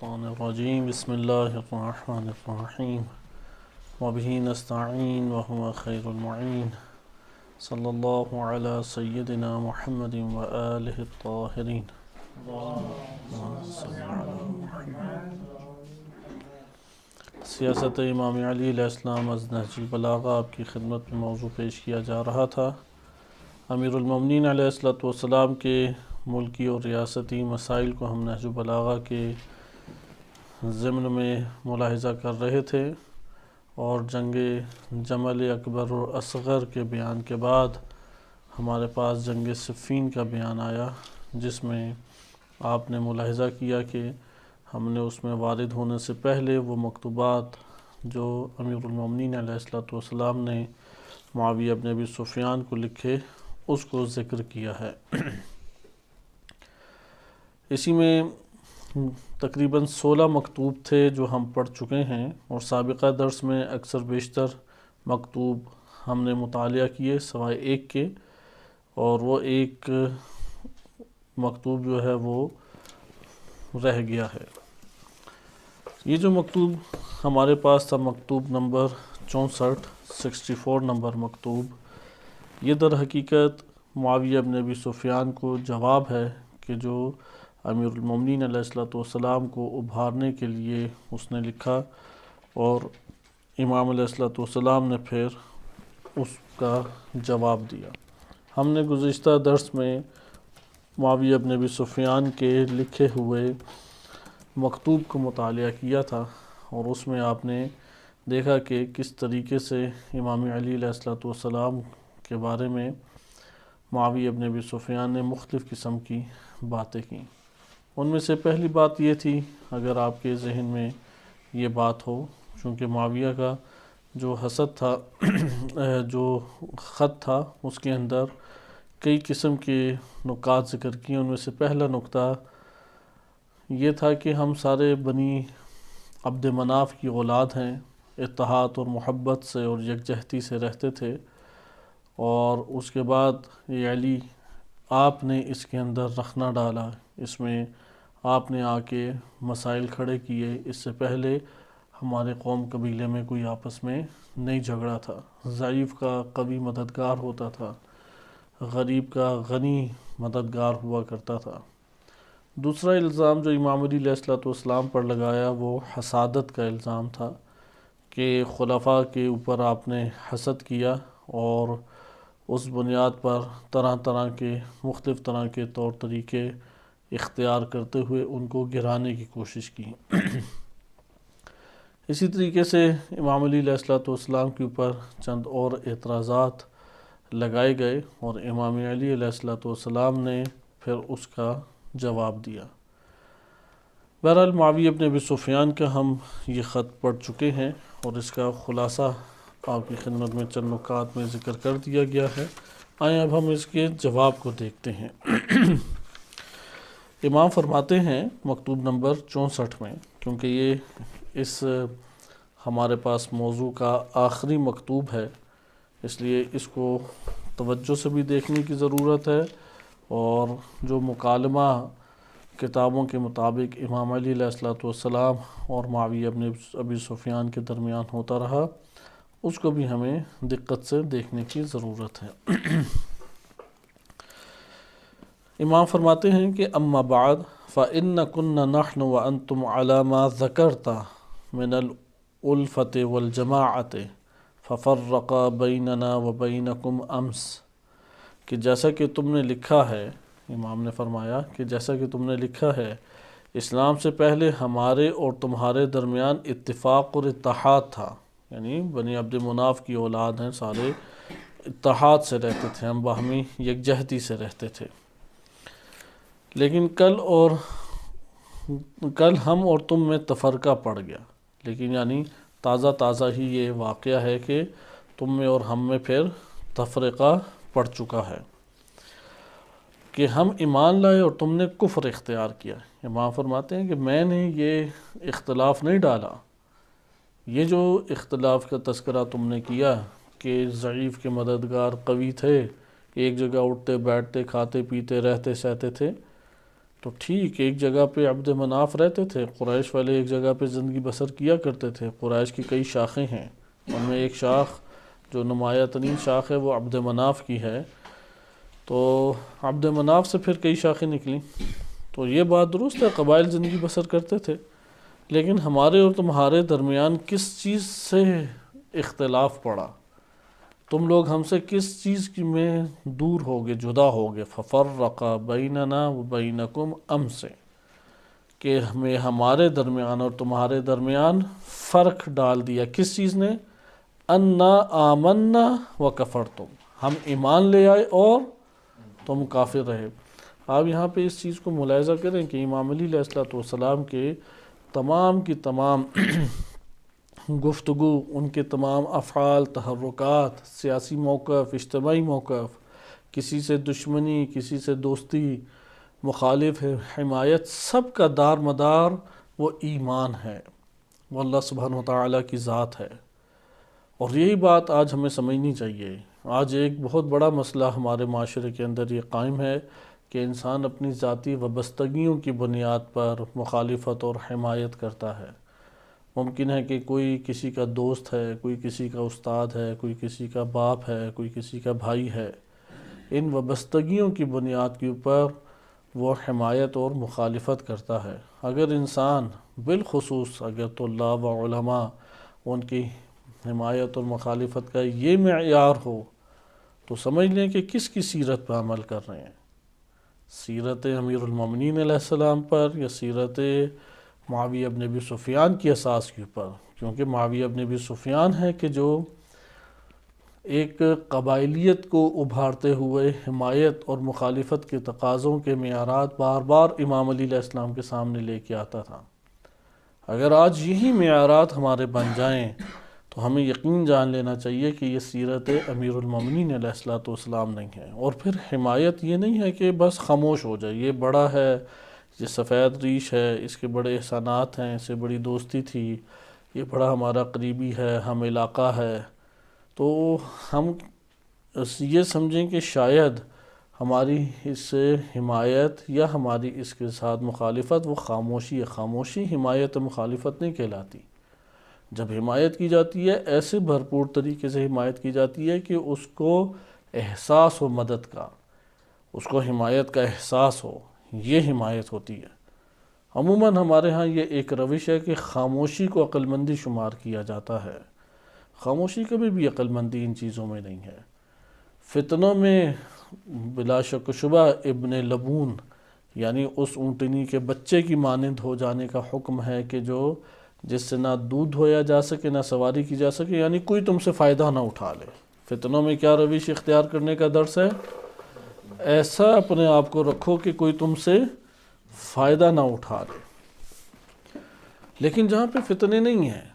الشیطان الرجیم بسم اللہ الرحمن الرحیم وبہ نستعین وهو خیر المعین صلی اللہ علی سیدنا محمد وآلہ الطاہرین سیاست امام علی علیہ السلام از نہج البلاغہ آپ کی خدمت میں موضوع پیش کیا جا رہا تھا۔ امیر المومنین علیہ السلام کے ملکی اور ریاستی مسائل کو ہم نہج البلاغہ کے ضمن میں ملاحظہ کر رہے تھے، اور جنگ جمل اکبر اور اصغر کے بیان کے بعد ہمارے پاس جنگ صفین کا بیان آیا، جس میں آپ نے ملاحظہ کیا کہ ہم نے اس میں وارد ہونے سے پہلے وہ مکتوبات جو امیر المومنین علیہ السلام نے معاویہ بن ابی سفیان کو لکھے اس کو ذکر کیا ہے۔ اسی میں تقریباً 16 مکتوب تھے جو ہم پڑھ چکے ہیں، اور سابقہ درس میں اکثر بیشتر مکتوب ہم نے مطالعہ کیے سوائے ایک کے، اور وہ ایک مکتوب جو ہے وہ رہ گیا ہے۔ یہ جو مکتوب ہمارے پاس تھا، مکتوب نمبر 64 نمبر مکتوب، یہ در حقیقت معاویہ بن ابی سفیان کو جواب ہے کہ جو امیر المومنین علیہ السلام کو ابھارنے کے لیے اس نے لکھا، اور امام علیہ السلام نے پھر اس کا جواب دیا۔ ہم نے گزشتہ درس میں معاویہ بن ابی سفیان کے لکھے ہوئے مکتوب کو مطالعہ کیا تھا، اور اس میں آپ نے دیکھا کہ کس طریقے سے امام علی علیہ السلام کے بارے میں معاویہ بن ابی سفیان نے مختلف قسم کی باتیں کیں۔ ان میں سے پہلی بات یہ تھی، اگر آپ کے ذہن میں یہ بات ہو، چونکہ معاویہ کا جو حسد تھا جو خط تھا اس کے اندر کئی قسم کے نکات ذکر کیے۔ ان میں سے پہلا نکتہ یہ تھا کہ ہم سارے بنی عبد مناف کی اولاد ہیں، اتحاد اور محبت سے اور یکجہتی سے رہتے تھے، اور اس کے بعد یہ علی آپ نے اس کے اندر رخنہ ڈالا، اس میں آپ نے آ کے مسائل کھڑے کیے۔ اس سے پہلے ہمارے قوم قبیلے میں کوئی آپس میں نہیں جھگڑا تھا، ضعیف کا قوی مددگار ہوتا تھا، غریب کا غنی مددگار ہوا کرتا تھا۔ دوسرا الزام جو امام علی علیہ السلام پر لگایا وہ حسادت کا الزام تھا، کہ خلفاء کے اوپر آپ نے حسد کیا، اور اس بنیاد پر طرح طرح کے مختلف طرح کے طور طریقے اختیار کرتے ہوئے ان کو گرانے کی کوشش کی۔ اسی طریقے سے امام علی علیہ السلام کے اوپر چند اور اعتراضات لگائے گئے، اور امام علی علیہ السلام نے پھر اس کا جواب دیا۔ بہرحال معاویہ بن ابی سفیان کا ہم یہ خط پڑھ چکے ہیں، اور اس کا خلاصہ آپ کی خدمت میں چند نکات میں ذکر کر دیا گیا ہے۔ آئیں اب ہم اس کے جواب کو دیکھتے ہیں۔ امام فرماتے ہیں مکتوب نمبر 64 میں، کیونکہ یہ اس ہمارے پاس موضوع کا آخری مکتوب ہے، اس لیے اس کو توجہ سے بھی دیکھنے کی ضرورت ہے، اور جو مکالمہ کتابوں کے مطابق امام علی علیہ السلام اور معاویہ بن ابی سفیان کے درمیان ہوتا رہا، اس کو بھی ہمیں دقت سے دیکھنے کی ضرورت ہے۔ امام فرماتے ہیں کہ اما بعد فإنکن نحن وانتم علی ما ذکرت من الالفة والجماعة ففرق بیننا وبینکم امس، کہ جیسا کہ تم نے لکھا ہے، امام نے فرمایا کہ جیسا کہ تم نے لکھا ہے، اسلام سے پہلے ہمارے اور تمہارے درمیان اتفاق اور اتحاد تھا، یعنی بنی عبد مناف کی اولاد ہیں، سارے اتحاد سے رہتے تھے، ہم باہمی یکجہتی سے رہتے تھے، لیکن کل ہم اور تم میں تفرقہ پڑ گیا۔ لیکن یعنی تازہ ہی یہ واقعہ ہے کہ تم میں اور ہم میں پھر تفرقہ پڑ چکا ہے، کہ ہم ایمان لائے اور تم نے کفر اختیار کیا۔ امام فرماتے ہیں کہ میں نے یہ اختلاف نہیں ڈالا، یہ جو اختلاف کا تذکرہ تم نے کیا کہ ضعیف کے مددگار قوی تھے، ایک جگہ اٹھتے بیٹھتے کھاتے پیتے رہتے سہتے تھے، تو ٹھیک ایک جگہ پہ عبد مناف رہتے تھے، قریش والے ایک جگہ پہ زندگی بسر کیا کرتے تھے، قریش کی کئی شاخیں ہیں، ان میں ایک شاخ جو نمایاں ترین شاخ ہے وہ عبد مناف کی ہے، تو عبد مناف سے پھر کئی شاخیں نکلیں۔ تو یہ بات درست ہے، قبائل زندگی بسر کرتے تھے، لیکن ہمارے اور تمہارے درمیان کس چیز سے اختلاف پڑا؟ تم لوگ ہم سے کس چیز کی میں دور ہوگے، جدا ہوگے؟ ففرق بیننا و بینکم ام سے، کہ ہمیں ہمارے درمیان اور تمہارے درمیان فرق ڈال دیا کس چیز نے؟ انا آمنا و کفرتم، ہم ایمان لے آئے اور تم کافر رہے۔ آپ یہاں پہ اس چیز کو ملاحظہ کریں کہ امام علی علیہ السلام کے تمام کی تمام گفتگو، ان کے تمام افعال، تحرکات، سیاسی موقف، اجتماعی موقف، کسی سے دشمنی، کسی سے دوستی، مخالف حمایت، سب کا دار مدار وہ ایمان ہے، وہ اللہ سبحانہ وتعالیٰ کی ذات ہے۔ اور یہی بات آج ہمیں سمجھنی چاہیے۔ آج ایک بہت بڑا مسئلہ ہمارے معاشرے کے اندر یہ قائم ہے کہ انسان اپنی ذاتی وابستگیوں کی بنیاد پر مخالفت اور حمایت کرتا ہے۔ ممکن ہے کہ کوئی کسی کا دوست ہے، کوئی کسی کا استاد ہے، کوئی کسی کا باپ ہے، کوئی کسی کا بھائی ہے، ان وابستگیوں کی بنیاد کے اوپر وہ حمایت اور مخالفت کرتا ہے۔ اگر انسان بالخصوص اگر طلاب و علماء ان کی حمایت اور مخالفت کا یہ معیار ہو تو سمجھ لیں کہ کس کی سیرت پر عمل کر رہے ہیں، سیرت امیر المومنین علیہ السلام پر یا سیرت معاویہ بن ابی سفیان کی اساس کے اوپر؟ کیونکہ معاویہ بن ابی سفیان ہے کہ جو ایک قبائلیت کو ابھارتے ہوئے حمایت اور مخالفت کے تقاضوں کے معیارات بار بار امام علی علیہ السلام کے سامنے لے کے آتا تھا۔ اگر آج یہی معیارات ہمارے بن جائیں تو ہمیں یقین جان لینا چاہیے کہ یہ سیرت امیر المومنین علیہ السلام نہیں ہے۔ اور پھر حمایت یہ نہیں ہے کہ بس خاموش ہو جائے، یہ بڑا ہے، یہ سفید ریش ہے، اس کے بڑے احسانات ہیں، اس سے بڑی دوستی تھی، یہ بڑا ہمارا قریبی ہے، ہم علاقہ ہے، تو ہم یہ سمجھیں کہ شاید ہماری اس سے حمایت یا ہماری اس کے ساتھ مخالفت وہ خاموشی ہے۔ خاموشی حمایت مخالفت نہیں کہلاتی۔ جب حمایت کی جاتی ہے ایسے بھرپور طریقے سے حمایت کی جاتی ہے کہ اس کو احساس ہو مدد کا، اس کو حمایت کا احساس ہو، یہ حمایت ہوتی ہے۔ عموماً ہمارے ہاں یہ ایک روش ہے کہ خاموشی کو عقل مندی شمار کیا جاتا ہے۔ خاموشی کبھی بھی عقل مندی ان چیزوں میں نہیں ہے۔ فتنوں میں بلا شک و شبہ ابن لبون یعنی اس اونٹنی کے بچے کی مانند ہو جانے کا حکم ہے کہ جو جس سے نہ دودھ دھویا جا سکے نہ سواری کی جا سکے، یعنی کوئی تم سے فائدہ نہ اٹھا لے۔ فتنوں میں کیا روش اختیار کرنے کا درس ہے؟ ایسا اپنے آپ کو رکھو کہ کوئی تم سے فائدہ نہ اٹھا لے۔ لیکن جہاں پہ فتنے نہیں ہیں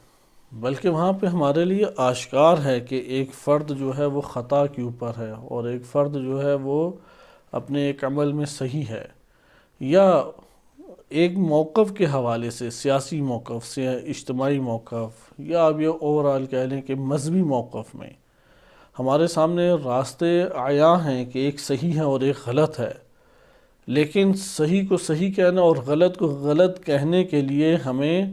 بلکہ وہاں پہ ہمارے لیے آشکار ہے کہ ایک فرد جو ہے وہ خطا کے اوپر ہے اور ایک فرد جو ہے وہ اپنے ایک عمل میں صحیح ہے، یا ایک موقف کے حوالے سے، سیاسی موقف سے، اجتماعی موقف، یا اب یہ اوورآل کہہ لیں کہ مذہبی موقف میں ہمارے سامنے راستے عیاں ہیں کہ ایک صحیح ہے اور ایک غلط ہے، لیکن صحیح کو صحیح کہنا اور غلط کو غلط کہنے کے لیے ہمیں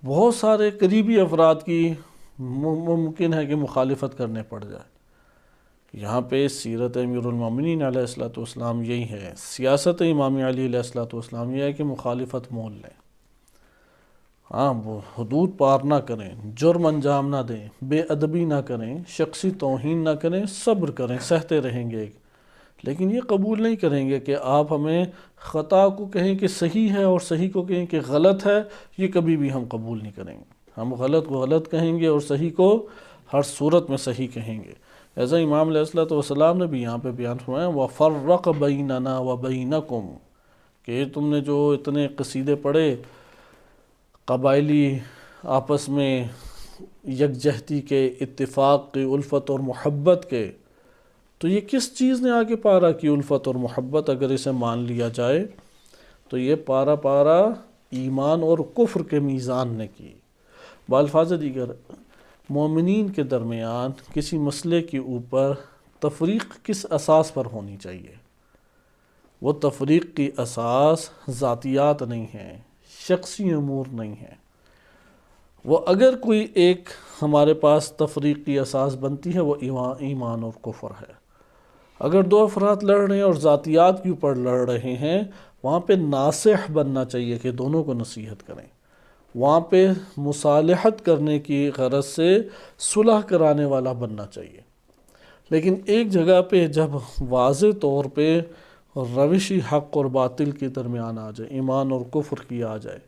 بہت سارے قریبی افراد کی ممکن ہے کہ مخالفت کرنے پڑ جائے۔ یہاں پہ سیرت امیر المومنین علیہ السلام یہی ہے، سیاست امام علی علیہ السلام یہ ہے کہ مخالفت مول لیں، ہاں وہ حدود پار نہ کریں، جرم انجام نہ دیں، بے ادبی نہ کریں، شخصی توہین نہ کریں، صبر کریں، سہتے رہیں گے، لیکن یہ قبول نہیں کریں گے کہ آپ ہمیں خطا کو کہیں کہ صحیح ہے اور صحیح کو کہیں کہ غلط ہے، یہ کبھی بھی ہم قبول نہیں کریں گے۔ ہم غلط کو غلط کہیں گے اور صحیح کو ہر صورت میں صحیح کہیں گے۔ ایسا امام علیہ السلام نے بھی یہاں پہ بیان فرمایا وَفَرَّقَ بَيْنَنَا وَبَيْنَكُمْ، کہ تم نے جو اتنے قصیدے پڑھے قبائلی آپس میں یکجہتی کے، اتفاق کی، الفت اور محبت کے، تو یہ کس چیز نے آگے پارا کی الفت اور محبت اگر اسے مان لیا جائے تو یہ پارا پارا ایمان اور کفر کے میزان نے کی۔ بالفاظ دیگر مومنین کے درمیان کسی مسئلے کے اوپر تفریق کس اساس پر ہونی چاہیے؟ وہ تفریق کی اساس ذاتیات نہیں ہیں، شخصی امور نہیں ہیں۔ وہ اگر کوئی ایک ہمارے پاس تفریق کی اساس بنتی ہے وہ ایمان اور کفر ہے۔ اگر دو افراد لڑ رہے ہیں اور ذاتیات کے اوپر لڑ رہے ہیں، وہاں پہ ناصح بننا چاہیے کہ دونوں کو نصیحت کریں، وہاں پہ مصالحت کرنے کی غرض سے صلح کرانے والا بننا چاہیے۔ لیکن ایک جگہ پہ جب واضح طور پہ روشی حق اور باطل کے درمیان آ جائے، ایمان اور کفر کی آ جائے،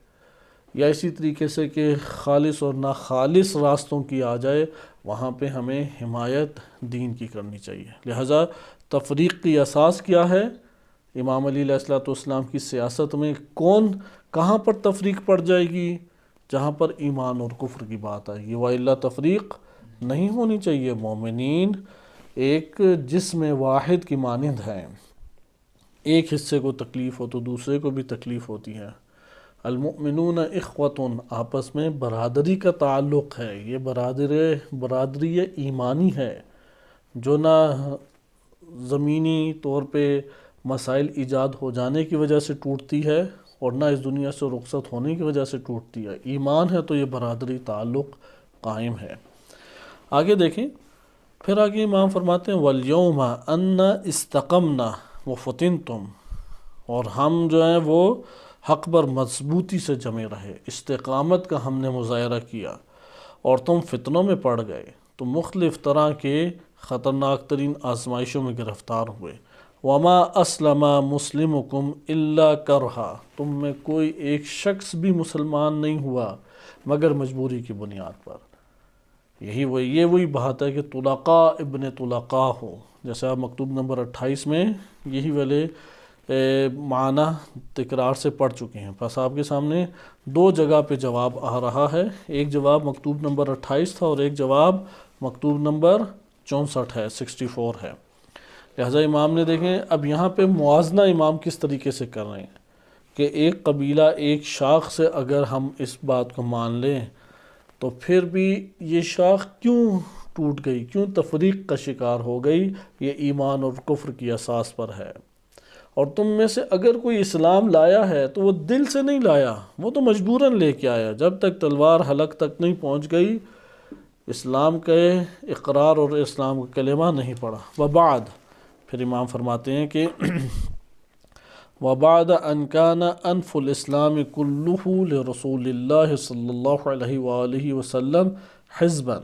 یا اسی طریقے سے کہ خالص اور ناخالص راستوں کی آ جائے، وہاں پہ ہمیں حمایت دین کی کرنی چاہیے۔ لہٰذا تفریق کی اساس کیا ہے؟ امام علی علیہ السلام کی سیاست میں کہاں پر تفریق پڑ جائے گی؟ جہاں پر ایمان اور کفر کی بات آئے گی، وَإِلَّا تفریق نہیں ہونی چاہیے۔ مومنین ایک جسم واحد کی مانند ہیں، ایک حصے کو تکلیف ہو تو دوسرے کو بھی تکلیف ہوتی ہے۔ المؤمنون اخوۃ، آپس میں برادری کا تعلق ہے، یہ برادری ایمانی ہے جو نہ زمینی طور پہ مسائل ایجاد ہو جانے کی وجہ سے ٹوٹتی ہے اور نہ اس دنیا سے رخصت ہونے کی وجہ سے ٹوٹتی ہے۔ ایمان ہے تو یہ برادری تعلق قائم ہے۔ آگے دیکھیں، پھر آگے امام فرماتے ہیں وَالْيَوْمَ أَنَّ اسْتَقَمْنَا وَفُتِنْتُمْ، اور ہم جو ہیں وہ حق پر مضبوطی سے جمے رہے، استقامت کا ہم نے مظاہرہ کیا اور تم فتنوں میں پڑ گئے، تم مختلف طرح کے خطرناک ترین آزمائشوں میں گرفتار ہوئے۔ وَمَا أَسْلَمَ مُسْلِمُكُمْ إِلَّا كَرْهًا، تم میں کوئی ایک شخص بھی مسلمان نہیں ہوا مگر مجبوری کی بنیاد پر۔ یہ وہی بات ہے کہ طلقاء ابن طلقاء ہو، جیسے آپ مکتوب نمبر 28 میں یہی والے معنی تکرار سے پڑھ چکے ہیں۔ بس آپ کے سامنے دو جگہ پہ جواب آ رہا ہے، ایک جواب مکتوب نمبر 28 تھا اور ایک جواب مکتوب نمبر 64 ہے، 64 ہے۔ لہٰذا امام نے دیکھیں اب یہاں پہ موازنہ امام کس طریقے سے کر رہے ہیں کہ ایک قبیلہ ایک شاخ سے اگر ہم اس بات کو مان لیں تو پھر بھی یہ شاخ کیوں ٹوٹ گئی، کیوں تفریق کا شکار ہو گئی؟ یہ ایمان اور کفر کی اساس پر ہے۔ اور تم میں سے اگر کوئی اسلام لایا ہے تو وہ دل سے نہیں لایا، وہ تو مجبوراً لے کے آیا، جب تک تلوار حلق تک نہیں پہنچ گئی اسلام کے اقرار اور اسلام کا کلمہ نہیں پڑا۔ وبعد، پھر امام فرماتے ہیں کہ وَبَعْدَ أَنْ كَانَ أَنْفُ الْإِسْلَامِ كُلُّهُ لِرَسُولِ اللَّهِ صلی اللہ علیہ وآلہ وسلم حزباً،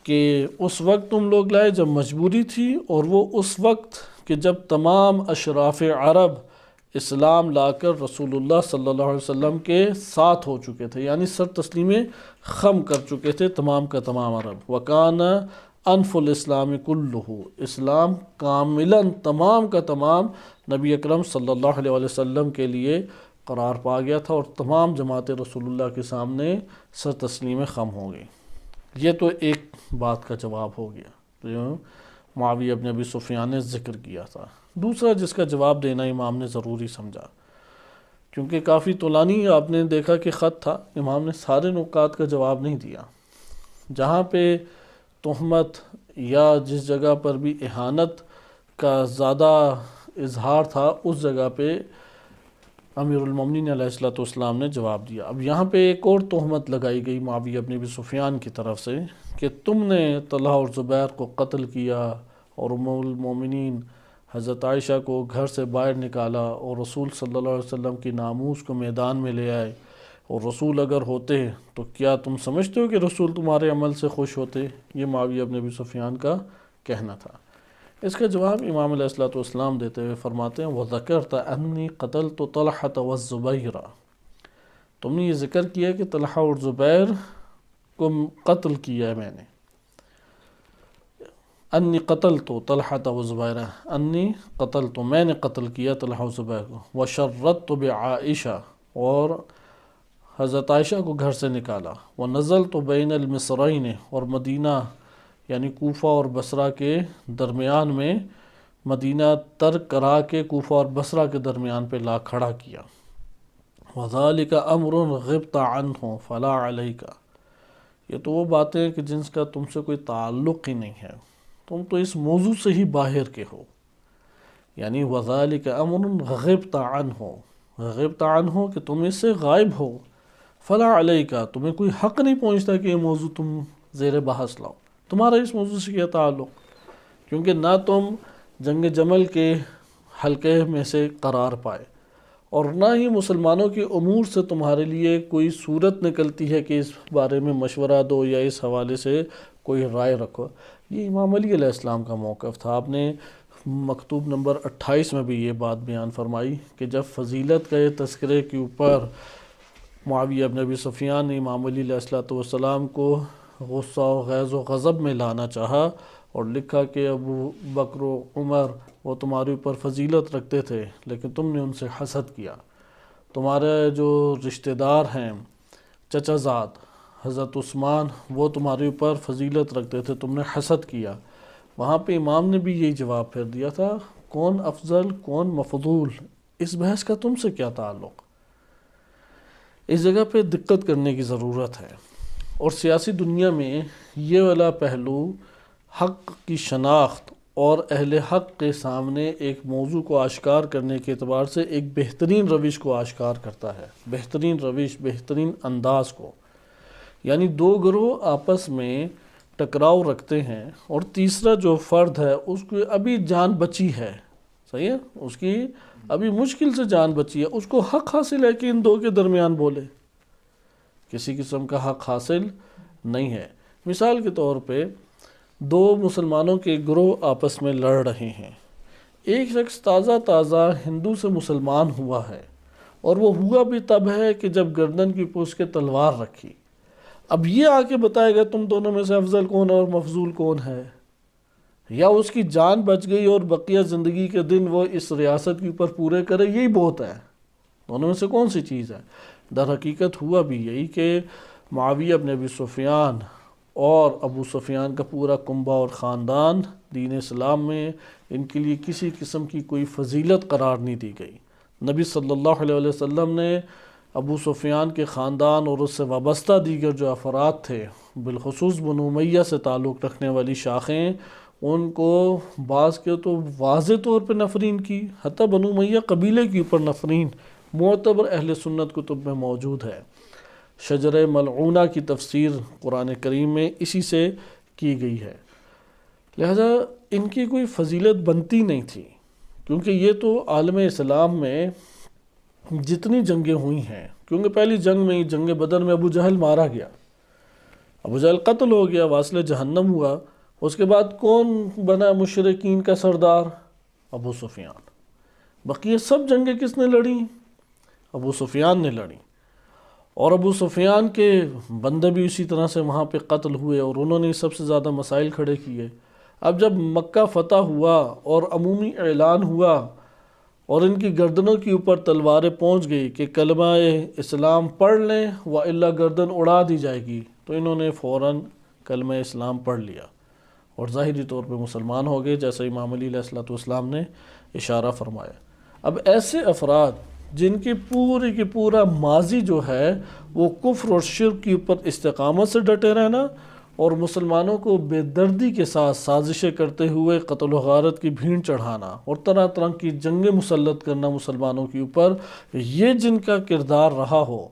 کہ اس وقت تم لوگ لائے جب مجبوری تھی، اور وہ اس وقت کہ جب تمام اشراف عرب اسلام لا کر رسول اللہ صلی اللہ علیہ وسلم کے ساتھ ہو چکے تھے، یعنی سر تسلیم خم کر چکے تھے تمام کا تمام عرب۔ وَكَانَ انف الاسلام کلہ، اسلام کاملاً تمام کا تمام نبی اکرم صلی اللہ علیہ وسلم کے لیے قرار پا گیا تھا، اور تمام جماعت رسول اللہ کے سامنے سر تسلیم خم ہو گئی۔ یہ تو ایک بات کا جواب ہو گیا جو معاویہ بن ابی سفیان نے ذکر کیا تھا۔ دوسرا جس کا جواب دینا امام نے ضروری سمجھا، کیونکہ کافی طولانی آپ نے دیکھا کہ خط تھا، امام نے سارے نکات کا جواب نہیں دیا۔ جہاں پہ تہمت یا جس جگہ پر بھی اہانت کا زیادہ اظہار تھا اس جگہ پہ امیر المومنین علیہ السلام نے جواب دیا۔ اب یہاں پہ ایک اور تہمت لگائی گئی معاویہ بن ابی سفیان کی طرف سے کہ تم نے طلحہ اور زبیر کو قتل کیا اور ام المومنین حضرت عائشہ کو گھر سے باہر نکالا اور رسول صلی اللہ علیہ وسلم کی ناموس کو میدان میں لے آئے، اور رسول اگر ہوتے تو کیا تم سمجھتے ہو کہ رسول تمہارے عمل سے خوش ہوتے؟ یہ معاویہ بن ابی سفیان کا کہنا تھا۔ اس کا جواب امام علیہ السلام دیتے ہوئے فرماتے ہیں وَذَكَرْتَ أَنِّي قَتَلْتُ طَلْحَةَ وَالزُّبَيْرَ، تم نے یہ ذکر کیا کہ طلحہ اور زبیر کو قتل کیا ہے میں نے۔ انی قتلت طلحة وزبیر، انی قتلت میں نے قتل کیا طلحہ و زبیر کو، وشردت بعائشہ اور حضرت عائشہ کو گھر سے نکالا، ونزلت بین المصرین اور مدینہ یعنی کوفہ اور بصرہ کے درمیان میں مدینہ ترک کرا کے کوفہ اور بصرہ کے درمیان پہ لا کھڑا کیا، وذالک امر غبت عنہ فلا علیک، یہ تو وہ باتیں کہ جن کا تم سے کوئی تعلق ہی نہیں ہے، تم تو اس موضوع سے ہی باہر کے ہو، یعنی وَذَلِكَ أَمْرٌ غِبْتَ عَنْهُ، غِبْتَ عَنْهُ کہ تم اس سے غائب ہو، فَلَا عَلَيْكَ تمہیں کوئی حق نہیں پہنچتا کہ یہ موضوع تم زیر بحث لاؤ، تمہارا اس موضوع سے کیا تعلق، کیونکہ نہ تم جنگ جمل کے حلقے میں سے قرار پائے اور نہ ہی مسلمانوں کے امور سے تمہارے لیے کوئی صورت نکلتی ہے کہ اس بارے میں مشورہ دو یا اس حوالے سے کوئی رائے رکھو۔ یہ امام علی علیہ السلام کا موقف تھا۔ آپ نے مکتوب نمبر 28 میں بھی یہ بات بیان فرمائی کہ جب فضیلت کے تذکرے کے اوپر معاویہ بن ابی سفیان نے امام علی علیہ السلام کو غصہ و غیظ و غضب میں لانا چاہا اور لکھا کہ ابو بکر و عمر وہ تمہارے اوپر فضیلت رکھتے تھے لیکن تم نے ان سے حسد کیا، تمہارے جو رشتہ دار ہیں چچا زاد حضرت عثمان وہ تمہارے اوپر فضیلت رکھتے تھے، تم نے حسد کیا۔ وہاں پہ امام نے بھی یہی جواب پھر دیا تھا، کون افضل کون مفضول، اس بحث کا تم سے کیا تعلق۔ اس جگہ پہ دقت کرنے کی ضرورت ہے، اور سیاسی دنیا میں یہ والا پہلو حق کی شناخت اور اہل حق کے سامنے ایک موضوع کو آشکار کرنے کے اعتبار سے ایک بہترین روش کو آشکار کرتا ہے، بہترین روش، بہترین انداز کو۔ یعنی دو گروہ آپس میں ٹکراؤ رکھتے ہیں اور تیسرا جو فرد ہے اس کو ابھی جان بچی ہے، صحیح ہے، اس کی ابھی مشکل سے جان بچی ہے، اس کو حق حاصل ہے کہ ان دو کے درمیان بولے، کسی قسم کا حق حاصل نہیں ہے۔ مثال کے طور پہ دو مسلمانوں کے گروہ آپس میں لڑ رہے ہیں، ایک شخص تازہ تازہ ہندو سے مسلمان ہوا ہے اور وہ ہوا بھی تب ہے کہ جب گردن کی پوچھ کے تلوار رکھی۔ اب یہ آ کے بتائے گا تم دونوں میں سے افضل کون اور مفضول کون ہے، یا اس کی جان بچ گئی اور بقیہ زندگی کے دن وہ اس ریاست کے اوپر پورے کرے، یہی بہت ہے، دونوں میں سے کون سی چیز ہے۔ در حقیقت ہوا بھی یہی کہ معاویہ بن ابی سفیان اور ابو سفیان کا پورا کنبہ اور خاندان دین اسلام میں ان کے لیے کسی قسم کی کوئی فضیلت قرار نہیں دی گئی۔ نبی صلی اللہ علیہ وسلم نے ابو سفیان کے خاندان اور اس سے وابستہ دیگر جو افراد تھے، بالخصوص بنو امیہ سے تعلق رکھنے والی شاخیں، ان کو بعض کے تو واضح طور پہ نفرین کی، حتیٰ بنو امیہ قبیلے کے اوپر نفرین معتبر اہل سنت کتب میں موجود ہے۔ شجر ملعونہ کی تفسیر قرآن کریم میں اسی سے کی گئی ہے، لہذا ان کی کوئی فضیلت بنتی نہیں تھی، کیونکہ یہ تو عالم اسلام میں جتنی جنگیں ہوئی ہیں، کیونکہ پہلی جنگ میں ہی جنگ بدر میں ابو جہل مارا گیا، ابو جہل قتل ہو گیا، واصل جہنم ہوا، اس کے بعد کون بنا مشرکین کا سردار؟ ابو سفیان۔ بقیہ سب جنگیں کس نے لڑیں؟ ابو سفیان نے لڑیں، اور ابو سفیان کے بندے بھی اسی طرح سے وہاں پہ قتل ہوئے اور انہوں نے سب سے زیادہ مسائل کھڑے کیے۔ اب جب مکہ فتح ہوا اور عمومی اعلان ہوا اور ان کی گردنوں کے اوپر تلواریں پہنچ گئی کہ کلمہ اسلام پڑھ لیں وَإِلَّا گردن اڑا دی جائے گی، تو انہوں نے فوراً کلمہ اسلام پڑھ لیا اور ظاہری طور پہ مسلمان ہو گئے، جیسا امام علی علیہ السلام نے اشارہ فرمایا۔ اب ایسے افراد جن کی پوری کی پورا ماضی جو ہے وہ کفر اور شرک کے اوپر استقامت سے ڈٹے رہنا اور مسلمانوں کو بے دردی کے ساتھ سازشیں کرتے ہوئے قتل و غارت کی بھیڑ چڑھانا اور طرح طرح کی جنگیں مسلط کرنا مسلمانوں کے اوپر، یہ جن کا کردار رہا ہو،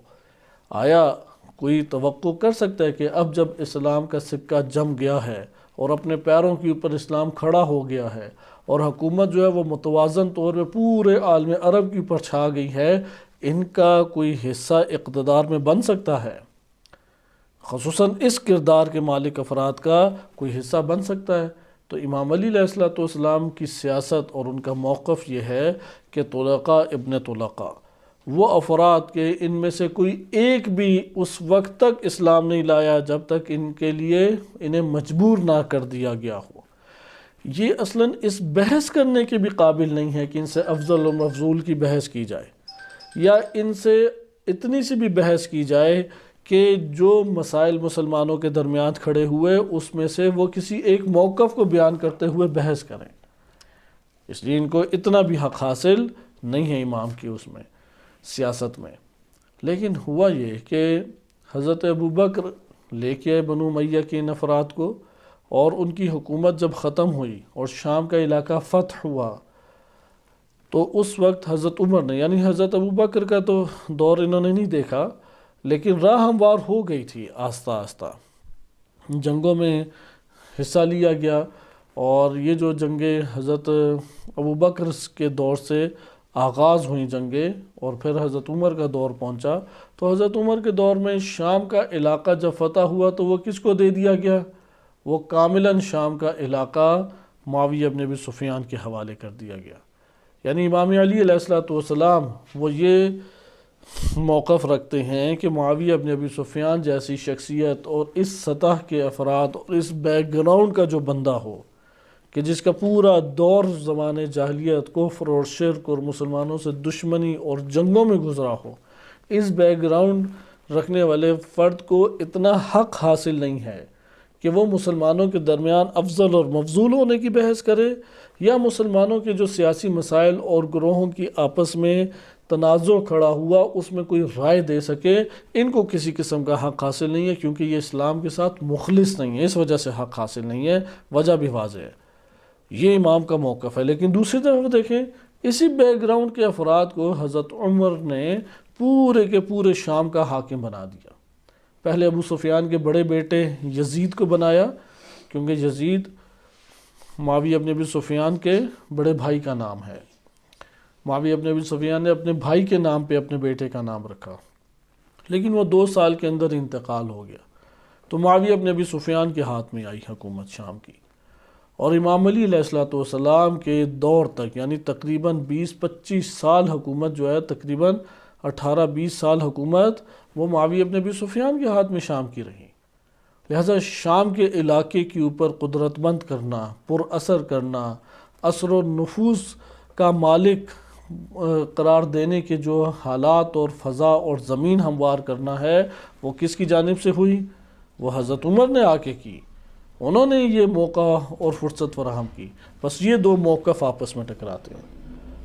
آیا کوئی توقع کر سکتا ہے کہ اب جب اسلام کا سکہ جم گیا ہے اور اپنے پیروں کے اوپر اسلام کھڑا ہو گیا ہے اور حکومت جو ہے وہ متوازن طور پہ پورے عالم عرب کے اوپر چھا گئی ہے، ان کا کوئی حصہ اقتدار میں بن سکتا ہے؟ خصوصاً اس کردار کے مالک افراد کا کوئی حصہ بن سکتا ہے؟ تو امام علی علیہ السلام کی سیاست اور ان کا موقف یہ ہے کہ طلقاء ابن طلقاء، وہ افراد کے ان میں سے کوئی ایک بھی اس وقت تک اسلام نہیں لایا جب تک ان کے لیے انہیں مجبور نہ کر دیا گیا ہو۔ یہ اصلاً اس بحث کرنے کے بھی قابل نہیں ہے کہ ان سے افضل و مفضول کی بحث کی جائے، یا ان سے اتنی سی بھی بحث کی جائے کہ جو مسائل مسلمانوں کے درمیان کھڑے ہوئے اس میں سے وہ کسی ایک موقف کو بیان کرتے ہوئے بحث کریں، اس لیے ان کو اتنا بھی حق حاصل نہیں ہے امام کی اس میں سیاست میں۔ لیکن ہوا یہ کہ حضرت ابو بکر لے کے آئے بنو امیہ کے ان افراد کو، اور ان کی حکومت جب ختم ہوئی اور شام کا علاقہ فتح ہوا، تو اس وقت حضرت عمر نے، یعنی حضرت ابوبکر کا تو دور انہوں نے نہیں دیکھا، لیکن راہ ہموار ہو گئی تھی آہستہ آہستہ، جنگوں میں حصہ لیا گیا، اور یہ جو جنگیں حضرت ابوبکر کے دور سے آغاز ہوئیں جنگیں، اور پھر حضرت عمر کا دور پہنچا، تو حضرت عمر کے دور میں شام کا علاقہ جب فتح ہوا تو وہ کس کو دے دیا گیا؟ وہ کاملاً شام کا علاقہ معاویہ بن ابی سفیان کے حوالے کر دیا گیا۔ یعنی امام علی علیہ السلام وہ یہ موقف رکھتے ہیں کہ معاویہ بن ابی سفیان جیسی شخصیت اور اس سطح کے افراد اور اس بیک گراؤنڈ کا جو بندہ ہو کہ جس کا پورا دور زمانے جاہلیت، کفر اور شرک اور مسلمانوں سے دشمنی اور جنگوں میں گزرا ہو، اس بیک گراؤنڈ رکھنے والے فرد کو اتنا حق حاصل نہیں ہے کہ وہ مسلمانوں کے درمیان افضل اور مفضول ہونے کی بحث کرے، یا مسلمانوں کے جو سیاسی مسائل اور گروہوں کی آپس میں تنازع کھڑا ہوا اس میں کوئی رائے دے سکے۔ ان کو کسی قسم کا حق حاصل نہیں ہے، کیونکہ یہ اسلام کے ساتھ مخلص نہیں ہے، اس وجہ سے حق حاصل نہیں ہے، وجہ بھی واضح ہے۔ یہ امام کا موقف ہے۔ لیکن دوسری طرف دیکھیں، اسی بیک گراؤنڈ کے افراد کو حضرت عمر نے پورے کے پورے شام کا حاکم بنا دیا۔ پہلے ابو سفیان کے بڑے بیٹے یزید کو بنایا، کیونکہ یزید معاویہ بن ابی سفیان کے بڑے بھائی کا نام ہے۔ معاویہ بن ابی سفیان نے اپنے بھائی کے نام پہ اپنے بیٹے کا نام رکھا، لیکن وہ 2 سال کے اندر انتقال ہو گیا، تو معاویہ بن ابی سفیان کے ہاتھ میں آئی حکومت شام کی، اور امام علی علیہ السلام کے دور تک، یعنی تقریباً 20-25 سال حکومت جو ہے، تقریباً 18-20 سال حکومت وہ معاویہ بن ابی سفیان کے ہاتھ میں شام کی رہی۔ لہذا شام کے علاقے کے اوپر قدرت مند کرنا، پر اثر کرنا، اثر و نفوذ کا مالک قرار دینے کے جو حالات اور فضا اور زمین ہموار کرنا ہے، وہ کس کی جانب سے ہوئی؟ وہ حضرت عمر نے آ کے کی، انہوں نے یہ موقع اور فرصت فراہم کی۔ بس یہ 2 موقف آپس میں ٹکراتے ہیں۔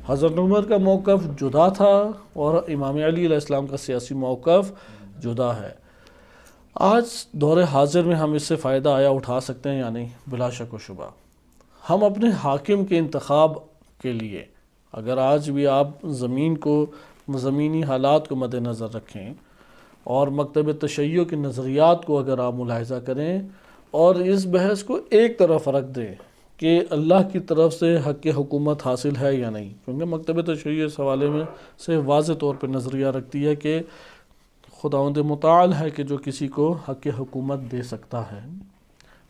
حضرت عمر کا موقف جدا تھا اور امام علی علیہ السلام کا سیاسی موقف جدا ہے۔ آج دور حاضر میں ہم اس سے فائدہ آیا اٹھا سکتے ہیں یا نہیں؟ بلا شک و شبہ۔ ہم اپنے حاکم کے انتخاب کے لیے اگر آج بھی آپ زمینی حالات کو مد نظر رکھیں اور مکتب تشیع کے نظریات کو اگر آپ ملاحظہ کریں اور اس بحث کو ایک طرف رکھ دیں کہ اللہ کی طرف سے حق حکومت حاصل ہے یا نہیں، کیونکہ مکتب تشیع اس حوالے میں سے واضح طور پہ نظریہ رکھتی ہے کہ خداوند متعال ہے کہ جو کسی کو حق حکومت دے سکتا ہے،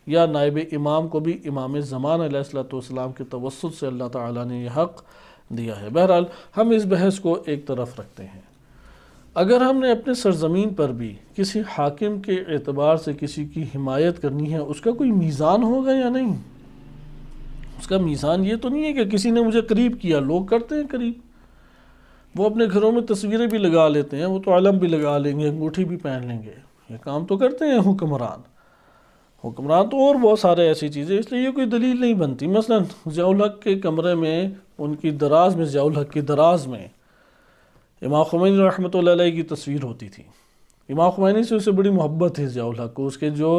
یا نائب امام کو بھی امام زمان علیہ السلام کے توسط سے اللہ تعالیٰ نے یہ حق دیا ہے۔ بہرحال ہم اس بحث کو ایک طرف رکھتے ہیں۔ اگر ہم نے اپنے سرزمین پر بھی کسی حاکم کے اعتبار سے کسی کی حمایت کرنی ہے، اس کا کوئی میزان ہوگا یا نہیں؟ اس کا میزان یہ تو نہیں ہے کہ کسی نے مجھے قریب کیا، لوگ کرتے ہیں قریب، وہ اپنے گھروں میں تصویریں بھی لگا لیتے ہیں، وہ تو علم بھی لگا لیں گے، انگوٹھی بھی پہن لیں گے، یہ کام تو کرتے ہیں حکمران تو اور بہت سارے ایسی چیزیں، اس لیے یہ کوئی دلیل نہیں بنتی۔ مثلا ضیاء الحق کے کمرے میں، ان کی دراز میں، ضیاء الحق کی دراز میں امام خمینی رحمۃ اللہ علیہ کی تصویر ہوتی تھی۔ امام خمینی سے اسے بڑی محبت تھی ضیاء الحق کو، اس کے جو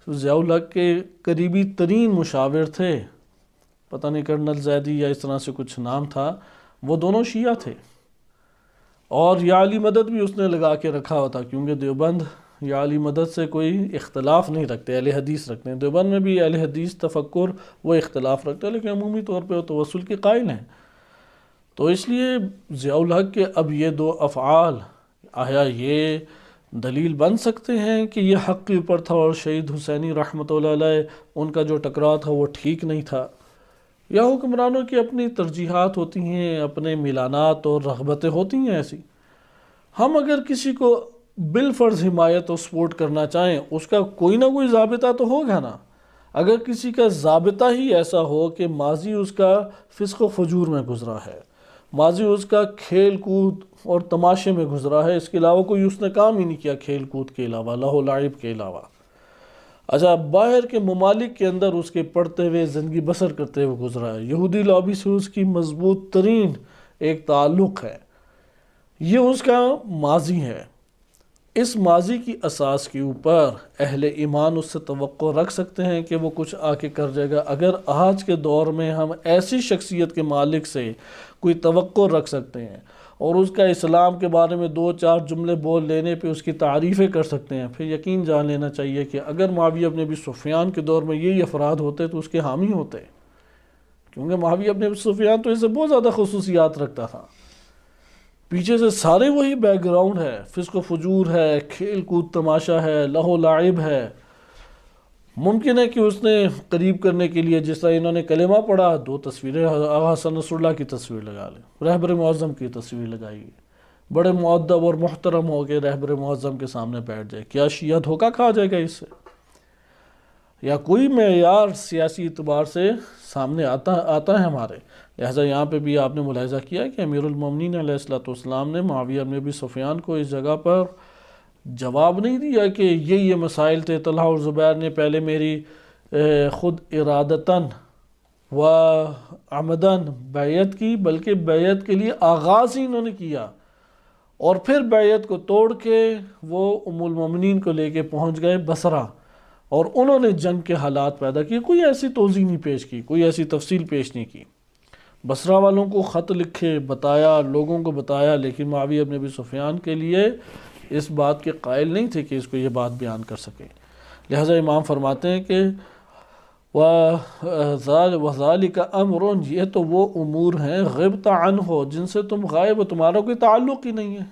ضیاء الحق کے قریبی ترین مشاور تھے، پتہ نہیں کرنل زیدی یا اس طرح سے کچھ نام تھا، وہ دونوں شیعہ تھے، اور یا علی مدد بھی اس نے لگا کے رکھا ہوتا، کیونکہ دیوبند یا علی مدد سے کوئی اختلاف نہیں رکھتے، اہل حدیث رکھتے ہیں، دیوبند میں بھی اہل حدیث تفکر وہ اختلاف رکھتے ہیں، لیکن عمومی طور پہ وہ توسل کے قائل ہیں۔ تو اس لیے ضیاء الحق کے اب یہ 2 افعال آیا یہ دلیل بن سکتے ہیں کہ یہ حق کے اوپر تھا، اور شہید حسینی رحمۃ اللہ علیہ ان کا جو ٹکراؤ تھا وہ ٹھیک نہیں تھا، یا حکمرانوں کی اپنی ترجیحات ہوتی ہیں، اپنے میلانات اور رغبتیں ہوتی ہیں ایسی۔ ہم اگر کسی کو بالفرض حمایت اور سپورٹ کرنا چاہیں، اس کا کوئی نہ کوئی ضابطہ تو ہوگا نا۔ اگر کسی کا ضابطہ ہی ایسا ہو کہ ماضی اس کا فسق و فجور میں گزرا ہے، ماضی اس کا کھیل کود اور تماشے میں گزرا ہے، اس کے علاوہ کوئی اس نے کام ہی نہیں کیا، کھیل کود کے علاوہ، لہو و لعب کے علاوہ، اچھا باہر کے ممالک کے اندر اس کے پڑھتے ہوئے زندگی بسر کرتے ہوئے گزرا ہے، یہودی لابی سے اس کی مضبوط ترین ایک تعلق ہے، یہ اس کا ماضی ہے، اس ماضی کی اساس کے اوپر اہل ایمان اس سے توقع رکھ سکتے ہیں کہ وہ کچھ آ کے کر جائے گا؟ اگر آج کے دور میں ہم ایسی شخصیت کے مالک سے کوئی توقع رکھ سکتے ہیں اور اس کا اسلام کے بارے میں 2-4 جملے بول لینے پہ اس کی تعریفیں کر سکتے ہیں، پھر یقین جان لینا چاہیے کہ اگر معاویہ بن ابی سفیان کے دور میں یہی افراد ہوتے تو اس کے حامی ہوتے، کیونکہ معاویہ بن ابی سفیان تو اس سے بہت زیادہ خصوصیات رکھتا تھا۔ پیچھے سے سارے وہی بیک گراؤنڈ ہے، فسق و فجور ہے، کھیل کود تماشا ہے، لہو لعب ہے۔ ممکن ہے کہ اس نے قریب کرنے کے لیے جس طرح انہوں نے کلمہ پڑھا 2 تصویریں آغا حسن نصر اللہ کی تصویر لگا لیں، رہبر معظم کی تصویر لگائی، بڑے مؤدب اور محترم ہو کے رہبر معظم کے سامنے بیٹھ جائے، کیا شیعہ دھوکہ کھا جائے گا اس سے؟ یا کوئی معیار سیاسی اعتبار سے سامنے آتا ہے ہمارے؟ لہٰذا یہاں پہ بھی آپ نے ملاحظہ کیا کہ امیر المومنین علیہ السلام نے معاویہ بن ابی سفیان کو اس جگہ پر جواب نہیں دیا کہ یہ مسائل تھے، طلحہ اور زبیر نے پہلے میری خود ارادتاً و عمداً بیعت کی، بلکہ بیعت کے لیے آغاز ہی انہوں نے کیا اور پھر بیعت کو توڑ کے وہ ام المومنین کو لے کے پہنچ گئے بصرہ، اور انہوں نے جنگ کے حالات پیدا کیے، کوئی ایسی توضیح نہیں پیش کی، کوئی ایسی تفصیل پیش نہیں کی، بصرہ والوں کو خط لکھے، بتایا، لوگوں کو بتایا، لیکن معاویہ بن ابی سفیان کے لیے اس بات کے قائل نہیں تھے کہ اس کو یہ بات بیان کر سکے۔ لہٰذا امام فرماتے ہیں کہ وَذَلِكَ أَمْرٌ، یہ تو وہ امور ہیں غِبْتَ عَنْهُ جن سے تم غائب ہو، تمہارا کوئی تعلق ہی نہیں ہے،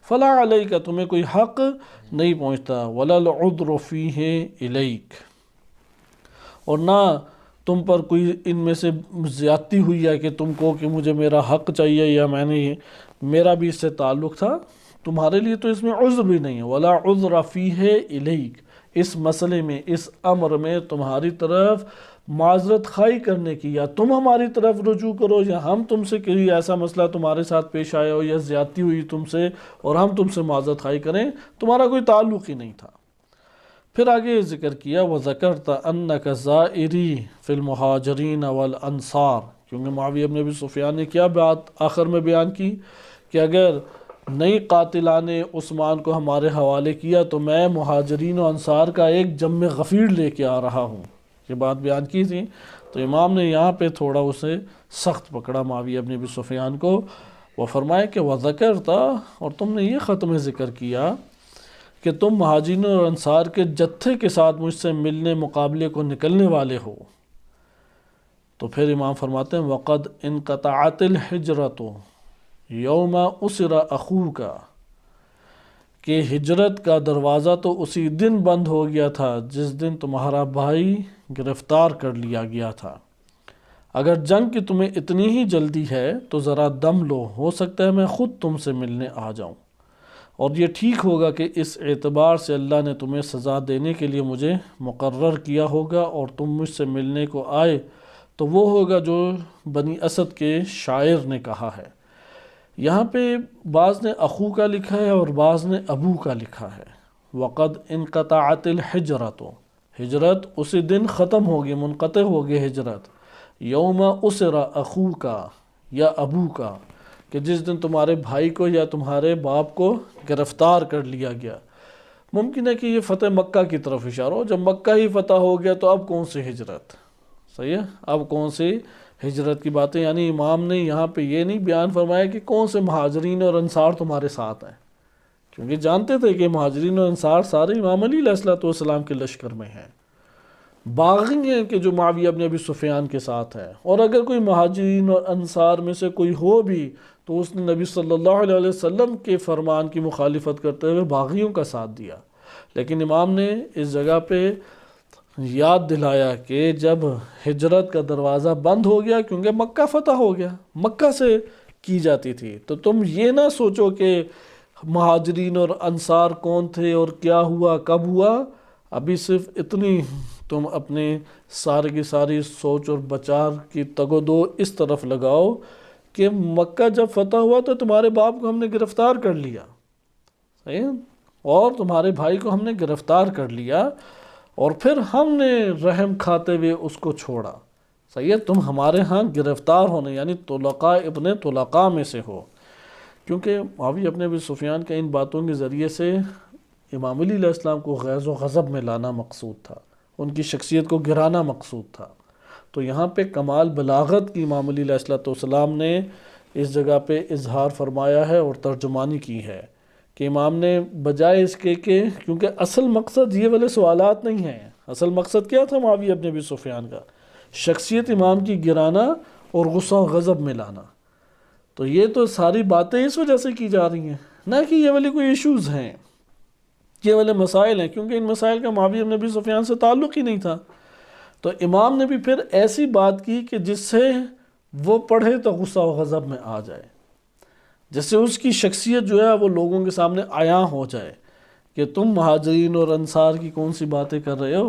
فَلَا عَلَيْكَ تمہیں کوئی حق نہیں پہنچتا، وَلَا الْعُذْرُ فِيهِ إِلَيْكَ اور نہ تم پر کوئی ان میں سے زیادتی ہوئی ہے کہ تم کو کہ مجھے میرا حق چاہیے یا میں نے میرا بھی اس سے تعلق تھا، تمہارے لیے تو اس میں عذر بھی نہیں ہے، وَلَا عُذْرَ فِيهِ إِلَيْكَ اس مسئلے میں، اس امر میں تمہاری طرف معذرت خواہی کرنے کی، یا تم ہماری طرف رجوع کرو یا ہم تم سے کوئی ایسا مسئلہ تمہارے ساتھ پیش آیا ہو یا زیادتی ہوئی تم سے اور ہم تم سے معذرت خواہی کریں، تمہارا کوئی تعلق ہی نہیں تھا۔ پھر آگے ذکر کیا وَذَكَرْتَ أَنَّكَ زَائِرِي فِي الْمُهَاجِرِينَ وَالْأَنصَارِ، کیونکہ معاویہ بن ابی سفیان نے کیا بات آخر میں بیان کی کہ اگر نئی قاتلان عثمان کو ہمارے حوالے کیا تو میں مہاجرین و انصار کا ایک جم غفیر لے کے آ رہا ہوں، یہ بات بیان کی تھی۔ تو امام نے یہاں پہ تھوڑا اسے سخت پکڑا معاویہ بن ابی سفیان کو، وہ فرمائے کہ وَذَكَرْتَ اور تم نے یہ ختم ذکر کیا کہ تم مہاجرین اور انصار کے جتھے کے ساتھ مجھ سے ملنے مقابلے کو نکلنے والے ہو۔ تو پھر امام فرماتے ہیں وَقَدْ انْقَطَعَتِ الْحِجْرَةُ یوم اسر اخوک کہ ہجرت کا دروازہ تو اسی دن بند ہو گیا تھا جس دن تمہارا بھائی گرفتار کر لیا گیا تھا۔ اگر جنگ کی تمہیں اتنی ہی جلدی ہے تو ذرا دم لو، ہو سکتا ہے میں خود تم سے ملنے آ جاؤں، اور یہ ٹھیک ہوگا کہ اس اعتبار سے اللہ نے تمہیں سزا دینے کے لیے مجھے مقرر کیا ہوگا، اور تم مجھ سے ملنے کو آئے تو وہ ہوگا جو بنی اسد کے شاعر نے کہا ہے۔ یہاں پہ بعض نے اخو کا لکھا ہے اور بعض نے ابو کا لکھا ہے۔ وَقَدْ انْقَطَعَتِ الْحِجْرَةُ ہجرت اسی دن ختم ہوگی، منقطع ہوگی ہجرت، یوم اسر اخو کا یا ابو کا کہ جس دن تمہارے بھائی کو یا تمہارے باپ کو گرفتار کر لیا گیا۔ ممکن ہے کہ یہ فتح مکہ کی طرف اشارہ ہو، جب مکہ ہی فتح ہو گیا تو اب کون سی ہجرت؟ صحیح ہے، اب کون سی ہجرت کی باتیں؟ یعنی امام نے یہاں پہ یہ نہیں بیان فرمایا کہ کون سے مہاجرین اور انصار تمہارے ساتھ ہیں، کیونکہ جانتے تھے کہ مہاجرین اور انصار سارے امام علی علیہ السلام کے لشکر میں ہیں، باغی ہیں کہ جو معاویہ بن ابی سفیان کے ساتھ ہے، اور اگر کوئی مہاجرین اور انصار میں سے کوئی ہو بھی تو اس نے نبی صلی اللہ علیہ وسلم کے فرمان کی مخالفت کرتے ہوئے باغیوں کا ساتھ دیا۔ لیکن امام نے اس جگہ پہ یاد دلایا کہ جب ہجرت کا دروازہ بند ہو گیا، کیونکہ مکہ فتح ہو گیا، مکہ سے کی جاتی تھی، تو تم یہ نہ سوچو کہ مہاجرین اور انصار کون تھے اور کیا ہوا کب ہوا، ابھی صرف اتنی تم اپنے سارے کی ساری سوچ اور بچار کی تگ و دو اس طرف لگاؤ کہ مکہ جب فتح ہوا تو تمہارے باپ کو ہم نے گرفتار کر لیا، صحیح، اور تمہارے بھائی کو ہم نے گرفتار کر لیا، اور پھر ہم نے رحم کھاتے ہوئے اس کو چھوڑا، صحیح ہے، تم ہمارے ہاں گرفتار ہونے یعنی طلقاء ابن طلقاء میں سے ہو۔ کیونکہ معاویہ ابن ابی سفیان کا ان باتوں کے ذریعے سے امام علی علیہ السلام کو غیظ و غضب میں لانا مقصود تھا، ان کی شخصیت کو گرانا مقصود تھا۔ تو یہاں پہ کمال بلاغت کی امام علی علیہ السلام نے اس جگہ پہ اظہار فرمایا ہے اور ترجمانی کی ہے کہ امام نے بجائے اس کے کہ کیونکہ اصل مقصد یہ والے سوالات نہیں ہیں، اصل مقصد کیا تھا معاویہ ابن ابی سفیان کا؟ شخصیت امام کی گرانا اور غصہ و غضب میں لانا۔ تو یہ تو ساری باتیں اس وجہ سے کی جا رہی ہیں، نہ کہ یہ والے کوئی ایشوز ہیں، یہ والے مسائل ہیں، کیونکہ ان مسائل کا معاویہ بن ابی سفیان سے تعلق ہی نہیں تھا۔ تو امام نے بھی پھر ایسی بات کی کہ جس سے وہ پڑھے تو غصہ و غضب میں آ جائے، جس سے اس کی شخصیت جو ہے وہ لوگوں کے سامنے عیاں ہو جائے کہ تم مہاجرین اور انصار کی کون سی باتیں کر رہے ہو۔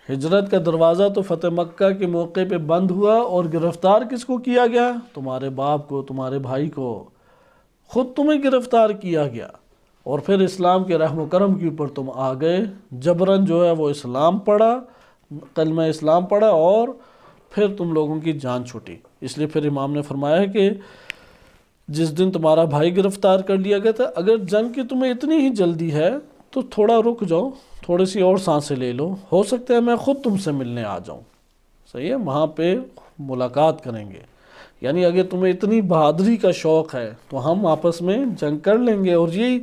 ہجرت کا دروازہ تو فتح مکہ کے موقع پہ بند ہوا، اور گرفتار کس کو کیا گیا؟ تمہارے باپ کو، تمہارے بھائی کو، خود تمہیں گرفتار کیا گیا، اور پھر اسلام کے رحم و کرم کے اوپر تم آ گئے، جبراً جو ہے وہ اسلام پڑھا، کلمہ اسلام پڑھا، اور پھر تم لوگوں کی جان چھوٹی۔ اس لیے پھر امام نے فرمایا کہ جس دن تمہارا بھائی گرفتار کر لیا گیا تھا، اگر جنگ کی تمہیں اتنی ہی جلدی ہے تو تھوڑا رک جاؤ، تھوڑی سی اور سانسیں لے لو، ہو سکتا ہے میں خود تم سے ملنے آ جاؤں، صحیح ہے، وہاں پہ ملاقات کریں گے۔ یعنی اگر تمہیں اتنی بہادری کا شوق ہے تو ہم آپس میں جنگ کر لیں گے۔ اور یہی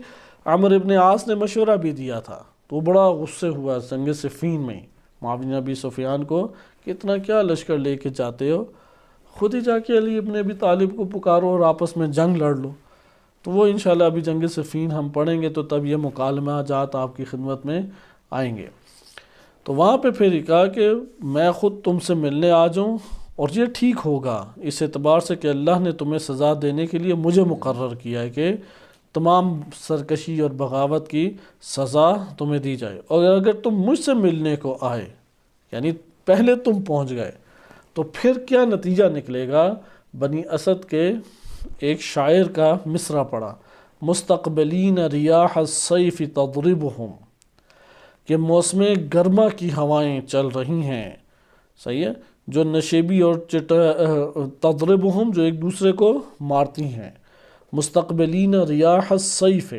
عمرو ابن عاص نے مشورہ بھی دیا تھا، تو وہ بڑا غصے ہوا جنگ صفین میں معاویہ بن ابی سفیان کو کہ اتنا کیا لشکر لے کے جاتے ہو، خود ہی جا کے علی ابن ابی طالب کو پکارو اور آپس میں جنگ لڑ لو۔ تو وہ انشاءاللہ ابھی جنگ صفین ہم پڑھیں گے تو تب یہ مکالمہ جات آپ کی خدمت میں آئیں گے۔ تو وہاں پہ پھر یہ کہا کہ میں خود تم سے ملنے آ جاؤں، اور یہ ٹھیک ہوگا اس اعتبار سے کہ اللہ نے تمہیں سزا دینے کے لیے مجھے مقرر کیا ہے کہ تمام سرکشی اور بغاوت کی سزا تمہیں دی جائے، اور اگر تم مجھ سے ملنے کو آئے، یعنی پہلے تم پہنچ گئے، تو پھر کیا نتیجہ نکلے گا؟ بنی اسد کے ایک شاعر کا مصرع پڑا، مستقبلین ریاح الصیف تضربہم، کہ موسم گرما کی ہوائیں چل رہی ہیں، صحیح ہے، جو نشیبی اور تضربہم، جو ایک دوسرے کو مارتی ہیں، مستقبلین ریاح الصیف،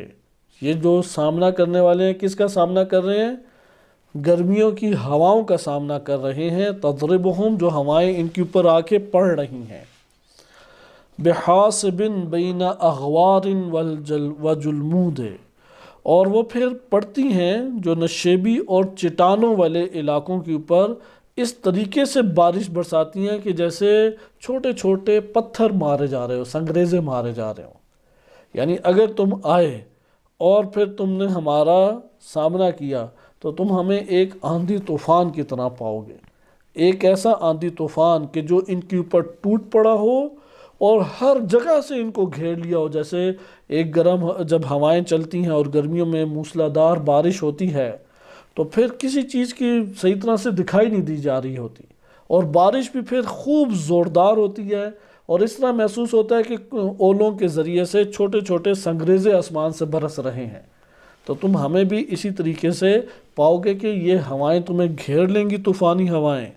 یہ جو سامنا کرنے والے ہیں کس کا سامنا کر رہے ہیں؟ گرمیوں کی ہواؤں کا سامنا کر رہے ہیں، تضربہم، جو ہوائیں ان کے اوپر آ کے پڑ رہی ہیں، بحاسب بین اغوار وجلمود، اور وہ پھر پڑتی ہیں جو نشیبی اور چٹانوں والے علاقوں کے اوپر اس طریقے سے بارش برساتی ہیں کہ جیسے چھوٹے چھوٹے پتھر مارے جا رہے ہو، سنگریزے مارے جا رہے ہوں۔ یعنی اگر تم آئے اور پھر تم نے ہمارا سامنا کیا تو تم ہمیں ایک آندھی طوفان کی طرح پاؤ گے، ایک ایسا آندھی طوفان کہ جو ان کے اوپر ٹوٹ پڑا ہو اور ہر جگہ سے ان کو گھیر لیا ہو۔ جیسے ایک گرم جب ہوائیں چلتی ہیں اور گرمیوں میں موسلادھار بارش ہوتی ہے تو پھر کسی چیز کی صحیح طرح سے دکھائی نہیں دی جا رہی ہوتی، اور بارش بھی پھر خوب زوردار ہوتی ہے، اور اس طرح محسوس ہوتا ہے کہ اولوں کے ذریعے سے چھوٹے چھوٹے سنگریزے آسمان سے برس رہے ہیں۔ تو تم ہمیں بھی اسی طریقے سے پاؤ گے کہ یہ ہوائیں تمہیں گھیر لیں گی، طوفانی ہوائیں،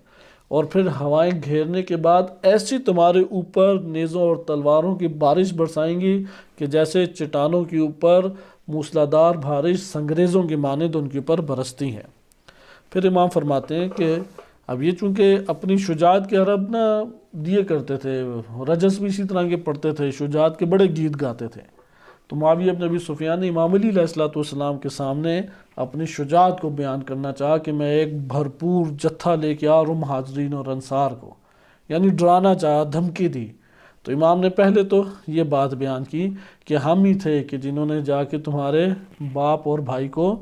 اور پھر ہوائیں گھیرنے کے بعد ایسی تمہارے اوپر نیزوں اور تلواروں کی بارش برسائیں گی کہ جیسے چٹانوں کے اوپر موسلادھار بارش سنگریزوں کی مانند ان کے اوپر برستی ہیں۔ پھر امام فرماتے ہیں کہ اب یہ چونکہ اپنی شجاعت کے عرب نہ دیے کرتے تھے، رجس بھی اسی طرح کے پڑھتے تھے، شجاعت کے بڑے گیت گاتے تھے، تو معاویہ بن ابی سفیان نے امام علی علیہ السلام کے سامنے اپنی شجاعت کو بیان کرنا چاہا کہ میں ایک بھرپور جتھا لے کے آ رہا ہوں مہاجرین اور انصار کو، یعنی ڈرانا چاہا، دھمکی دی۔ تو امام نے پہلے تو یہ بات بیان کی کہ ہم ہی تھے کہ جنہوں نے جا کے تمہارے باپ اور بھائی کو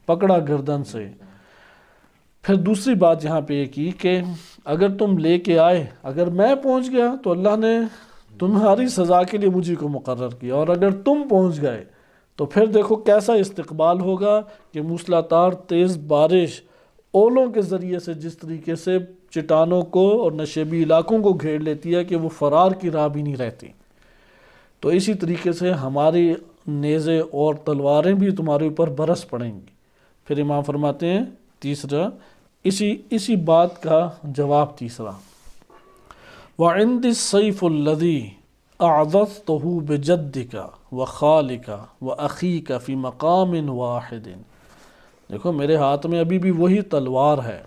پکڑا گردن سے۔ پھر دوسری بات یہاں پہ یہ کی کہ اگر تم لے کے آئے، اگر میں پہنچ گیا تو اللہ نے تمہاری سزا کے لیے مجھے کو مقرر کیا، اور اگر تم پہنچ گئے تو پھر دیکھو کیسا استقبال ہوگا کہ موسلادھار تیز بارش اولوں کے ذریعے سے جس طریقے سے چٹانوں کو اور نشیبی علاقوں کو گھیر لیتی ہے کہ وہ فرار کی راہ بھی نہیں رہتی، تو اسی طریقے سے ہماری نیزے اور تلواریں بھی تمہارے اوپر برس پڑیں گی۔ پھر امام فرماتے ہیں تیسرا، اسی بات کا جواب تیسرا، وَعِنْدِ السَّيْفُ الَّذِي اعضدتہ بجدک وخالک واخیک فی مقام واحد۔ دیکھو میرے ہاتھ میں ابھی بھی وہی تلوار ہے،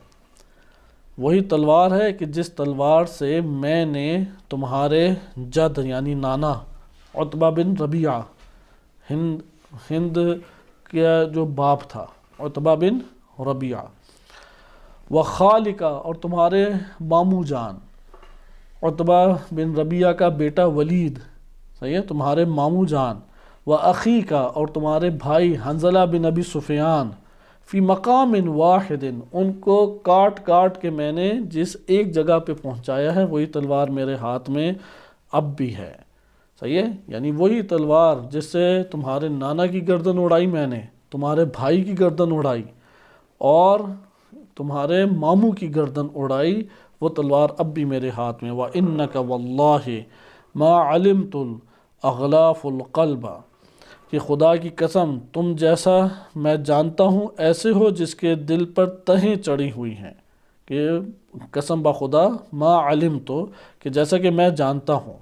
وہی تلوار ہے کہ جس تلوار سے میں نے تمہارے جد یعنی نانا عتبہ بن ربیعہ، ہند کا جو باپ تھا عتبہ بن ربیعہ، وخالکہ اور تمہارے ماموں جان عتبہ بن ربیعہ کا بیٹا ولید، صحیح ہے، تمہارے ماموں جان، واخیکہ اور تمہارے بھائی حنظلہ بن ابی سفیان، فی مقام واحد ان کو کاٹ کاٹ کے میں نے جس ایک جگہ پہ پہنچایا ہے وہی تلوار میرے ہاتھ میں اب بھی ہے، صحیح ہے، یعنی وہی تلوار جس سے تمہارے نانا کی گردن اڑائی میں نے، تمہارے بھائی کی گردن اڑائی اور تمہارے ماموں کی گردن اڑائی، وہ تلوار اب بھی میرے ہاتھ میں۔ وَإِنَّكَ وَاللَّهِ مَا عَلِمْتُ الْأَغْلَافُ الْقَلْبَ، کہ خدا کی قسم تم جیسا میں جانتا ہوں ایسے ہو جس کے دل پر تہیں چڑھی ہوئی ہیں، کہ قسم بخدا ما علمت کہ جیسا کہ میں جانتا ہوں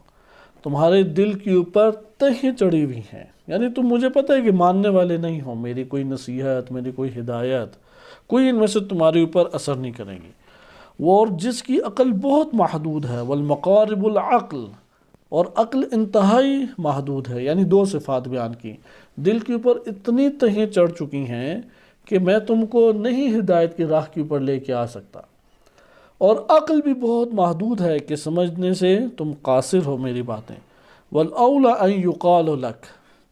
تمہارے دل کے اوپر تہیں چڑھی ہوئی ہیں، یعنی تم مجھے پتہ ہے کہ ماننے والے نہیں ہو، میری کوئی نصیحت، میری کوئی ہدایت، کوئی ان میں سے تمہارے اوپر اثر نہیں کرے گی، وہ اور جس کی عقل بہت محدود ہے، والمقارب العقل اور عقل انتہائی محدود ہے، یعنی دو صفات بیان کی، دل کے اوپر اتنی تہیں چڑھ چکی ہیں کہ میں تم کو نہیں ہدایت کی راہ کے اوپر لے کے آ سکتا، اور عقل بھی بہت محدود ہے کہ سمجھنے سے تم قاصر ہو میری باتیں۔ والاولی ان یقال لک،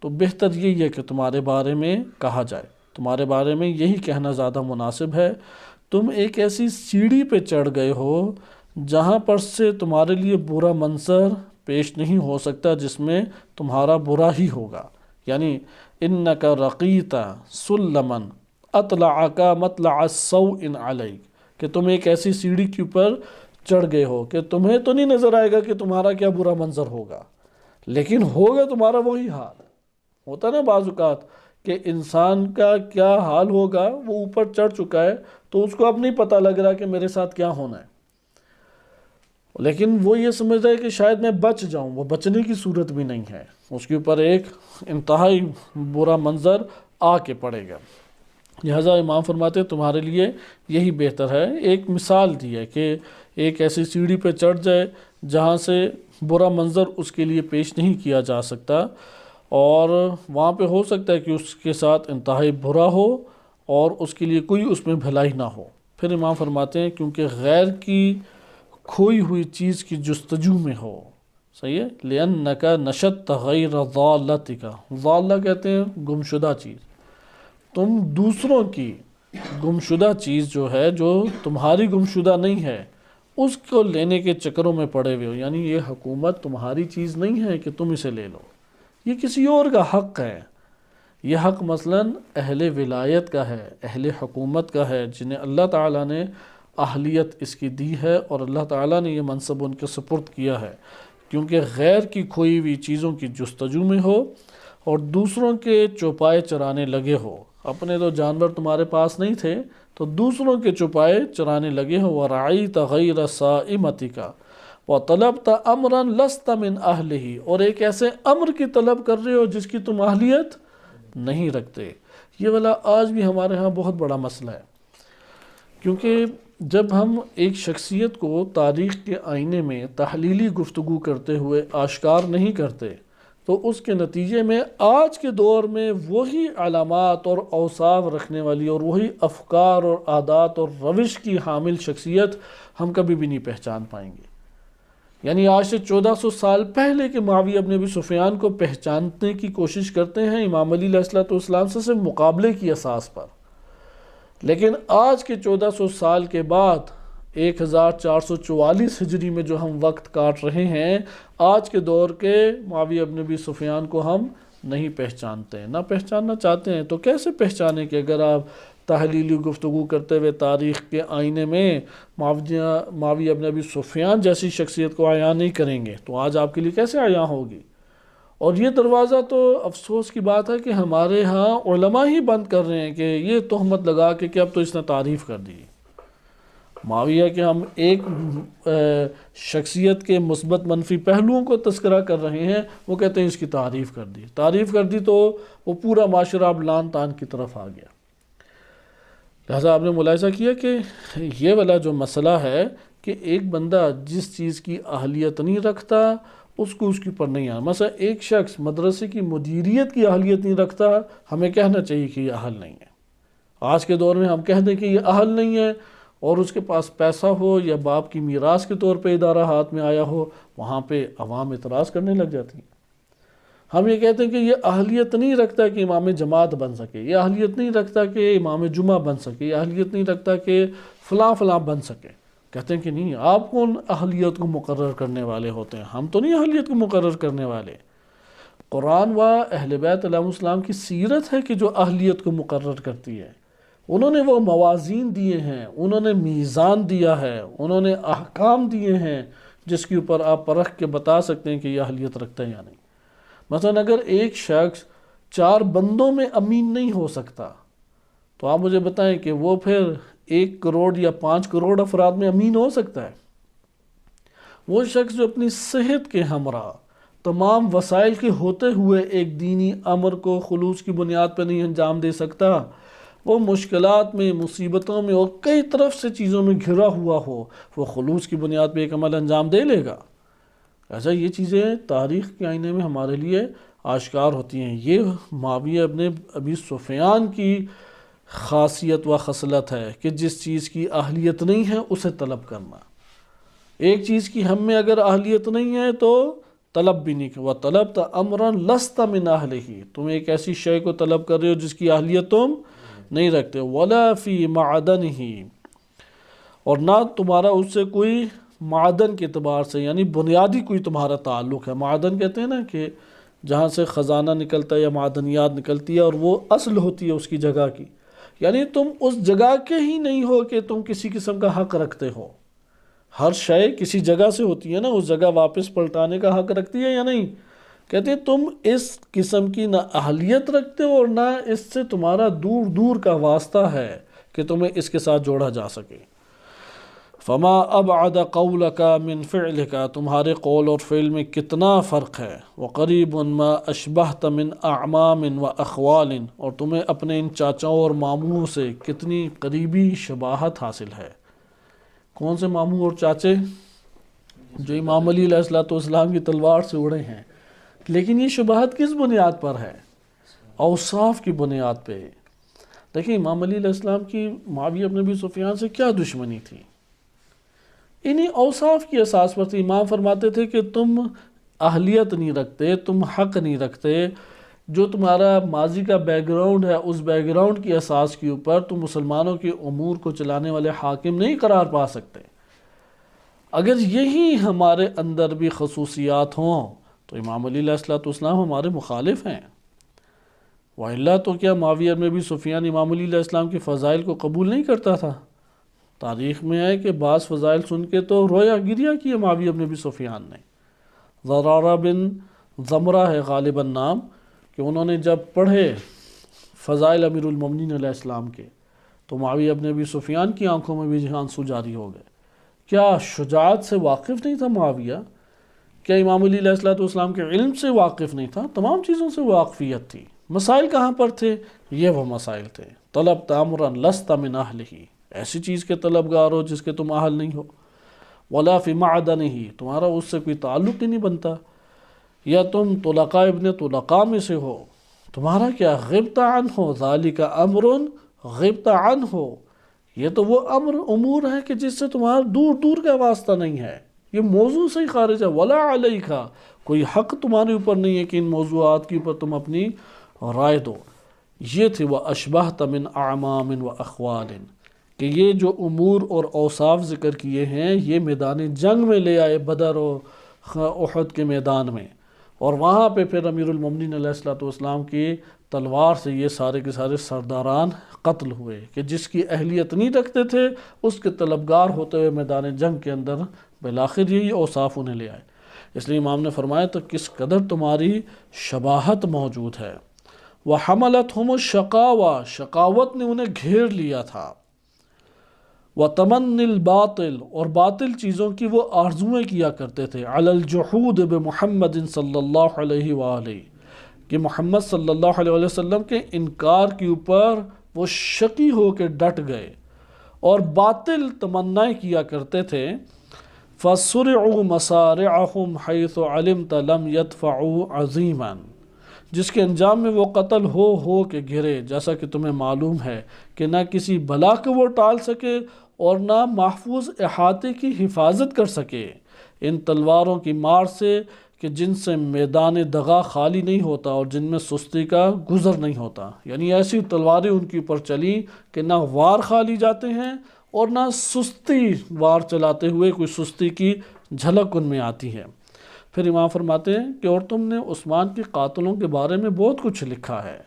تو بہتر یہی ہے کہ تمہارے بارے میں کہا جائے، تمہارے بارے میں یہی کہنا زیادہ مناسب ہے، تم ایک ایسی سیڑھی پہ چڑھ گئے ہو جہاں پر سے تمہارے لیے برا منظر پیش نہیں ہو سکتا جس میں تمہارا برا ہی ہوگا، یعنی انک رقیت سلما اطلعک مطلع السوء علیک، کہ تم ایک ایسی سیڑھی کے اوپر چڑھ گئے ہو کہ تمہیں تو نہیں نظر آئے گا کہ تمہارا کیا برا منظر ہوگا، لیکن ہوگا تمہارا وہی حال ہوتا نا بعض اوقات کہ انسان کا کیا حال ہوگا، وہ اوپر چڑھ چکا ہے تو اس کو اب نہیں پتہ لگ رہا کہ میرے ساتھ کیا ہونا ہے، لیکن وہ یہ سمجھ رہا ہے کہ شاید میں بچ جاؤں، وہ بچنے کی صورت بھی نہیں ہے، اس کے اوپر ایک انتہائی برا منظر آ کے پڑے گا۔ لہٰذا امام فرماتے ہیں تمہارے لیے یہی بہتر ہے، ایک مثال دی ہے کہ ایک ایسی سیڑھی پہ چڑھ جائے جہاں سے برا منظر اس کے لیے پیش نہیں کیا جا سکتا، اور وہاں پہ ہو سکتا ہے کہ اس کے ساتھ انتہائی برا ہو اور اس کے لیے کوئی اس میں بھلائی نہ ہو۔ پھر امام فرماتے ہیں کیونکہ غیر کی کھوئی ہوئی چیز کی جستجو میں ہو، صحیح ہے، لِأَنَّكَ نَشَدْتَ غَيْرَ ضَالَّتِكَ، ضالہ کہتے ہیں گمشدہ چیز، تم دوسروں کی گمشدہ چیز جو ہے جو تمہاری گمشدہ نہیں ہے اس کو لینے کے چکروں میں پڑے ہوئے ہو، یعنی یہ حکومت تمہاری چیز نہیں ہے کہ تم اسے لے لو، یہ کسی اور کا حق ہے، یہ حق مثلاً اہل ولایت کا ہے، اہل حکومت کا ہے، جنہیں اللہ تعالیٰ نے اہلیت اس کی دی ہے اور اللہ تعالیٰ نے یہ منصب ان کے سپرد کیا ہے، کیونکہ غیر کی کھوئی ہوئی چیزوں کی جستجو میں ہو اور دوسروں کے چوپائے چرانے لگے ہو، اپنے تو جانور تمہارے پاس نہیں تھے تو دوسروں کے چوپائے چرانے لگے ہو، وَرَعَيْتَ غَيْرَ صَائِمَتِكَ وَطَلَبْتَ أَمْرًا لَسْتَ مِنْ أَهْلِهِ، اور ایک ایسے امر کی طلب کر رہے ہو جس کی تم اہلیت نہیں رکھتے۔ یہ والا آج بھی ہمارے ہاں بہت بڑا مسئلہ ہے، کیونکہ جب ہم ایک شخصیت کو تاریخ کے آئینے میں تحلیلی گفتگو کرتے ہوئے آشکار نہیں کرتے تو اس کے نتیجے میں آج کے دور میں وہی علامات اور اوصاف رکھنے والی اور وہی افکار اور عادات اور روش کی حامل شخصیت ہم کبھی بھی نہیں پہچان پائیں گے، یعنی آج سے 1400 سال پہلے کے معاویہ ابن ابی سفیان کو پہچاننے کی کوشش کرتے ہیں امام علی علیہ السلام سے صرف مقابلے کی اساس پر، لیکن آج کے 1400 سال کے بعد 1444 ہجری میں جو ہم وقت کاٹ رہے ہیں، آج کے دور کے معاویہ ابن ابی سفیان کو ہم نہیں پہچانتے ہیں، نہ پہچاننا چاہتے ہیں، تو کیسے پہچانیں کہ اگر آپ تحلیلی گفتگو کرتے ہوئے تاریخ کے آئینے میں معاویہ ابن ابی سفیان جیسی شخصیت کو عیاں نہیں کریں گے تو آج آپ کے لیے کیسے عیاں ہوگی؟ اور یہ دروازہ تو افسوس کی بات ہے کہ ہمارے ہاں علماء ہی بند کر رہے ہیں کہ یہ تہمت لگا کہ اب تو اس نے تعریف کر دی، معاویہ کے ہم ایک شخصیت کے مثبت منفی پہلوؤں کو تذکرہ کر رہے ہیں، وہ کہتے ہیں اس کی تعریف کر دی تو وہ پورا معاشرہ اب لان تان کی طرف آ گیا۔ لہٰذا آپ نے ملاحظہ کیا کہ یہ والا جو مسئلہ ہے کہ ایک بندہ جس چیز کی اہلیت نہیں رکھتا اس کو اس کے اوپر نہیں آنا۔ مثلا ایک شخص مدرسے کی مدیریت کی اہلیت نہیں رکھتا، ہمیں کہنا چاہیے کہ یہ اہل نہیں ہے۔ آج کے دور میں ہم کہہ دیں کہ یہ اہل نہیں ہے، اور اس کے پاس پیسہ ہو یا باپ کی میراث کے طور پہ ادارہ ہاتھ میں آیا ہو، وہاں پہ عوام اعتراض کرنے لگ جاتی ہیں۔ ہم یہ کہتے ہیں کہ یہ اہلیت نہیں رکھتا کہ امام جماعت بن سکے، یہ اہلیت نہیں رکھتا کہ امام جمعہ بن سکے، یہ اہلیت نہیں رکھتا کہ فلاں فلاں بن سکے۔ کہتے ہیں کہ نہیں، آپ کون اہلیت کو مقرر کرنے والے ہوتے ہیں؟ ہم تو نہیں اہلیت کو مقرر کرنے والے۔ قرآن و اہل بیت علیہ السلام کی سیرت ہے کہ جو اہلیت کو مقرر کرتی ہے۔ انہوں نے وہ موازین دیے ہیں، انہوں نے میزان دیا ہے، انہوں نے احکام دیے ہیں جس کے اوپر آپ پرکھ کے بتا سکتے ہیں کہ یہ اہلیت رکھتا ہے یا نہیں۔ مثلا اگر ایک شخص 4 بندوں میں امین نہیں ہو سکتا تو آپ مجھے بتائیں کہ وہ پھر 1 کروڑ یا 5 کروڑ افراد میں امین ہو سکتا ہے؟ وہ شخص جو اپنی صحت کے ہمراہ تمام وسائل کے ہوتے ہوئے ایک دینی امر کو خلوص کی بنیاد پہ نہیں انجام دے سکتا، وہ مشکلات میں، مصیبتوں میں اور کئی طرف سے چیزوں میں گھرا ہوا ہو، وہ خلوص کی بنیاد پہ ایک عمل انجام دے لے گا؟ ایسا یہ چیزیں تاریخ کے آئینے میں ہمارے لیے آشکار ہوتی ہیں۔ یہ معاویہ ابن ابی سفیان کی خاصیت و خصلت ہے کہ جس چیز کی اہلیت نہیں ہے اسے طلب کرنا۔ ایک چیز کی ہم میں اگر اہلیت نہیں ہے تو طلب بھی نہیں کرنا۔ وَطَلَبْتَ أَمْرًا لَسْتَ مِنْ أَهْلِهِ، تم ایک ایسی شے کو طلب کر رہے ہو جس کی اہلیت تم نہیں رکھتے۔ وَلَا فِي مَعْدَنِهِ، اور نہ تمہارا اس سے کوئی معدن کے اعتبار سے یعنی بنیادی کوئی تمہارا تعلق ہے۔ معدن کہتے ہیں نا کہ جہاں سے خزانہ نکلتا ہے یا معدنیات نکلتی ہے اور وہ اصل ہوتی ہے اس کی جگہ کی، یعنی تم اس جگہ کے ہی نہیں ہو کہ تم کسی قسم کا حق رکھتے ہو۔ ہر شے کسی جگہ سے ہوتی ہے نا، اس جگہ واپس پلٹانے کا حق رکھتی ہے یا نہیں؟ کہتے ہیں تم اس قسم کی نہ اہلیت رکھتے ہو اور نہ اس سے تمہارا دور دور کا واسطہ ہے کہ تمہیں اس کے ساتھ جوڑا جا سکے۔ فما ابعد قولک من فعلک، تمہارے قول اور فعل میں کتنا فرق ہے۔ وقریب ما اشبہت من اعمام و اخوال، اور تمہیں اپنے ان چاچاؤں اور ماموں سے کتنی قریبی شباہت حاصل ہے۔ کون سے ماموں اور چاچے؟ جو امام علی علیہ السلام کی تلوار سے اڑے ہیں۔ لیکن یہ شباہت کس بنیاد پر ہے؟ اوصاف کی بنیاد پہ۔ دیکھیں امام علی علیہ السلام کی معاویہ بن ابی سفیان سے کیا دشمنی تھی؟ انہی اوصاف کی اساس پر تھی۔ امام فرماتے تھے کہ تم اہلیت نہیں رکھتے، تم حق نہیں رکھتے، جو تمہارا ماضی کا بیک گراؤنڈ ہے اس بیک گراؤنڈ کی اساس کے اوپر تم مسلمانوں کے امور کو چلانے والے حاکم نہیں قرار پا سکتے۔ اگر یہی ہمارے اندر بھی خصوصیات ہوں تو امام علی علیہ السلام ہمارے مخالف ہیں۔ وَإِلَّا تو کیا معاویہ بن ابی سفیان امام علی علیہ السلام کے فضائل کو قبول نہیں کرتا تھا؟ تاریخ میں ہے کہ بعض فضائل سن کے تو رویا گریا کیا معاویہ بن ابی سفیان نے۔ زرارہ بن زمرہ ہے غالباً نام، کہ انہوں نے جب پڑھے فضائل امیر المومنین علیہ السلام کے تو معاویہ بن ابی سفیان کی آنکھوں میں بھی آنسو جاری ہو گئے۔ کیا شجاعت سے واقف نہیں تھا معاویہ؟ کیا امام علی علیہ السلام کے علم سے واقف نہیں تھا؟ تمام چیزوں سے واقفیت تھی۔ مسائل کہاں پر تھے؟ یہ وہ مسائل تھے۔ طلب تامرا لست من اہلہ، ایسی چیز کے طلبگار ہو جس کے تم اہل نہیں ہو۔ ولا فی معدنہ، تمہارا اس سے کوئی تعلق ہی نہیں بنتا۔ یا تم طلقاء ابن طلقاء میں سے ہو، تمہارا کیا غبت عنہ ذالک امر غبت عنہ، یہ تو وہ امور ہے کہ جس سے تمہارا دور دور کا واسطہ نہیں ہے، یہ موضوع سے ہی خارج ہے۔ ولا علیک، کوئی حق تمہارے اوپر نہیں ہے کہ ان موضوعات کے اوپر تم اپنی رائے دو۔ یہ تھے واشبہت من اعمام و اخوال، کہ یہ جو امور اور اوصاف ذکر کیے ہیں یہ میدان جنگ میں لے آئے، بدر و احد کے میدان میں، اور وہاں پہ پھر امیر المومنین علیہ السلام کی تلوار سے یہ سارے کے سارے سرداران قتل ہوئے کہ جس کی اہلیت نہیں رکھتے تھے اس کے طلبگار ہوتے ہوئے میدان جنگ کے اندر بالآخر یہی اوصاف انہیں لے آئے۔ اس لیے امام نے فرمایا تو کس قدر تمہاری شباہت موجود ہے۔ وَحَمَلَتْهُمُ الشَّقَاوَةُ، شقاوت نے انہیں گھیر لیا تھا۔ وَتَمَنِّ الْبَاطِل، اور باطل چیزوں کی وہ آرزویں کیا کرتے تھے، عَلَى الْجُحُودِ بِمُحَمَّدٍ صلی اللہ علیہ وآلہ، کہ محمد صلی اللہ علیہ وسلم کے انکار کے اوپر وہ شقی ہو کے ڈٹ گئے اور باطل تمنائیں کیا کرتے تھے۔ فَسُرِعُوا مَسَارِعَهُمْ حَيْثُ عَلِمْتَ لَمْ يَدْفَعُوا عَظِيمًا، جس کے انجام میں وہ قتل ہو کے گرے، جیسا کہ تمہیں معلوم ہے کہ نہ کسی بلا کو وہ ٹال سکے اور نہ محفوظ احاطے کی حفاظت کر سکے ان تلواروں کی مار سے کہ جن سے میدان دغا خالی نہیں ہوتا اور جن میں سستی کا گزر نہیں ہوتا۔ یعنی ایسی تلواریں ان کے اوپر چلی کہ نہ وار خالی جاتے ہیں اور نہ سستی وار چلاتے ہوئے کوئی سستی کی جھلک ان میں آتی ہے۔ پھر امام فرماتے ہیں کہ اور تم نے عثمان کے قاتلوں کے بارے میں بہت کچھ لکھا ہے،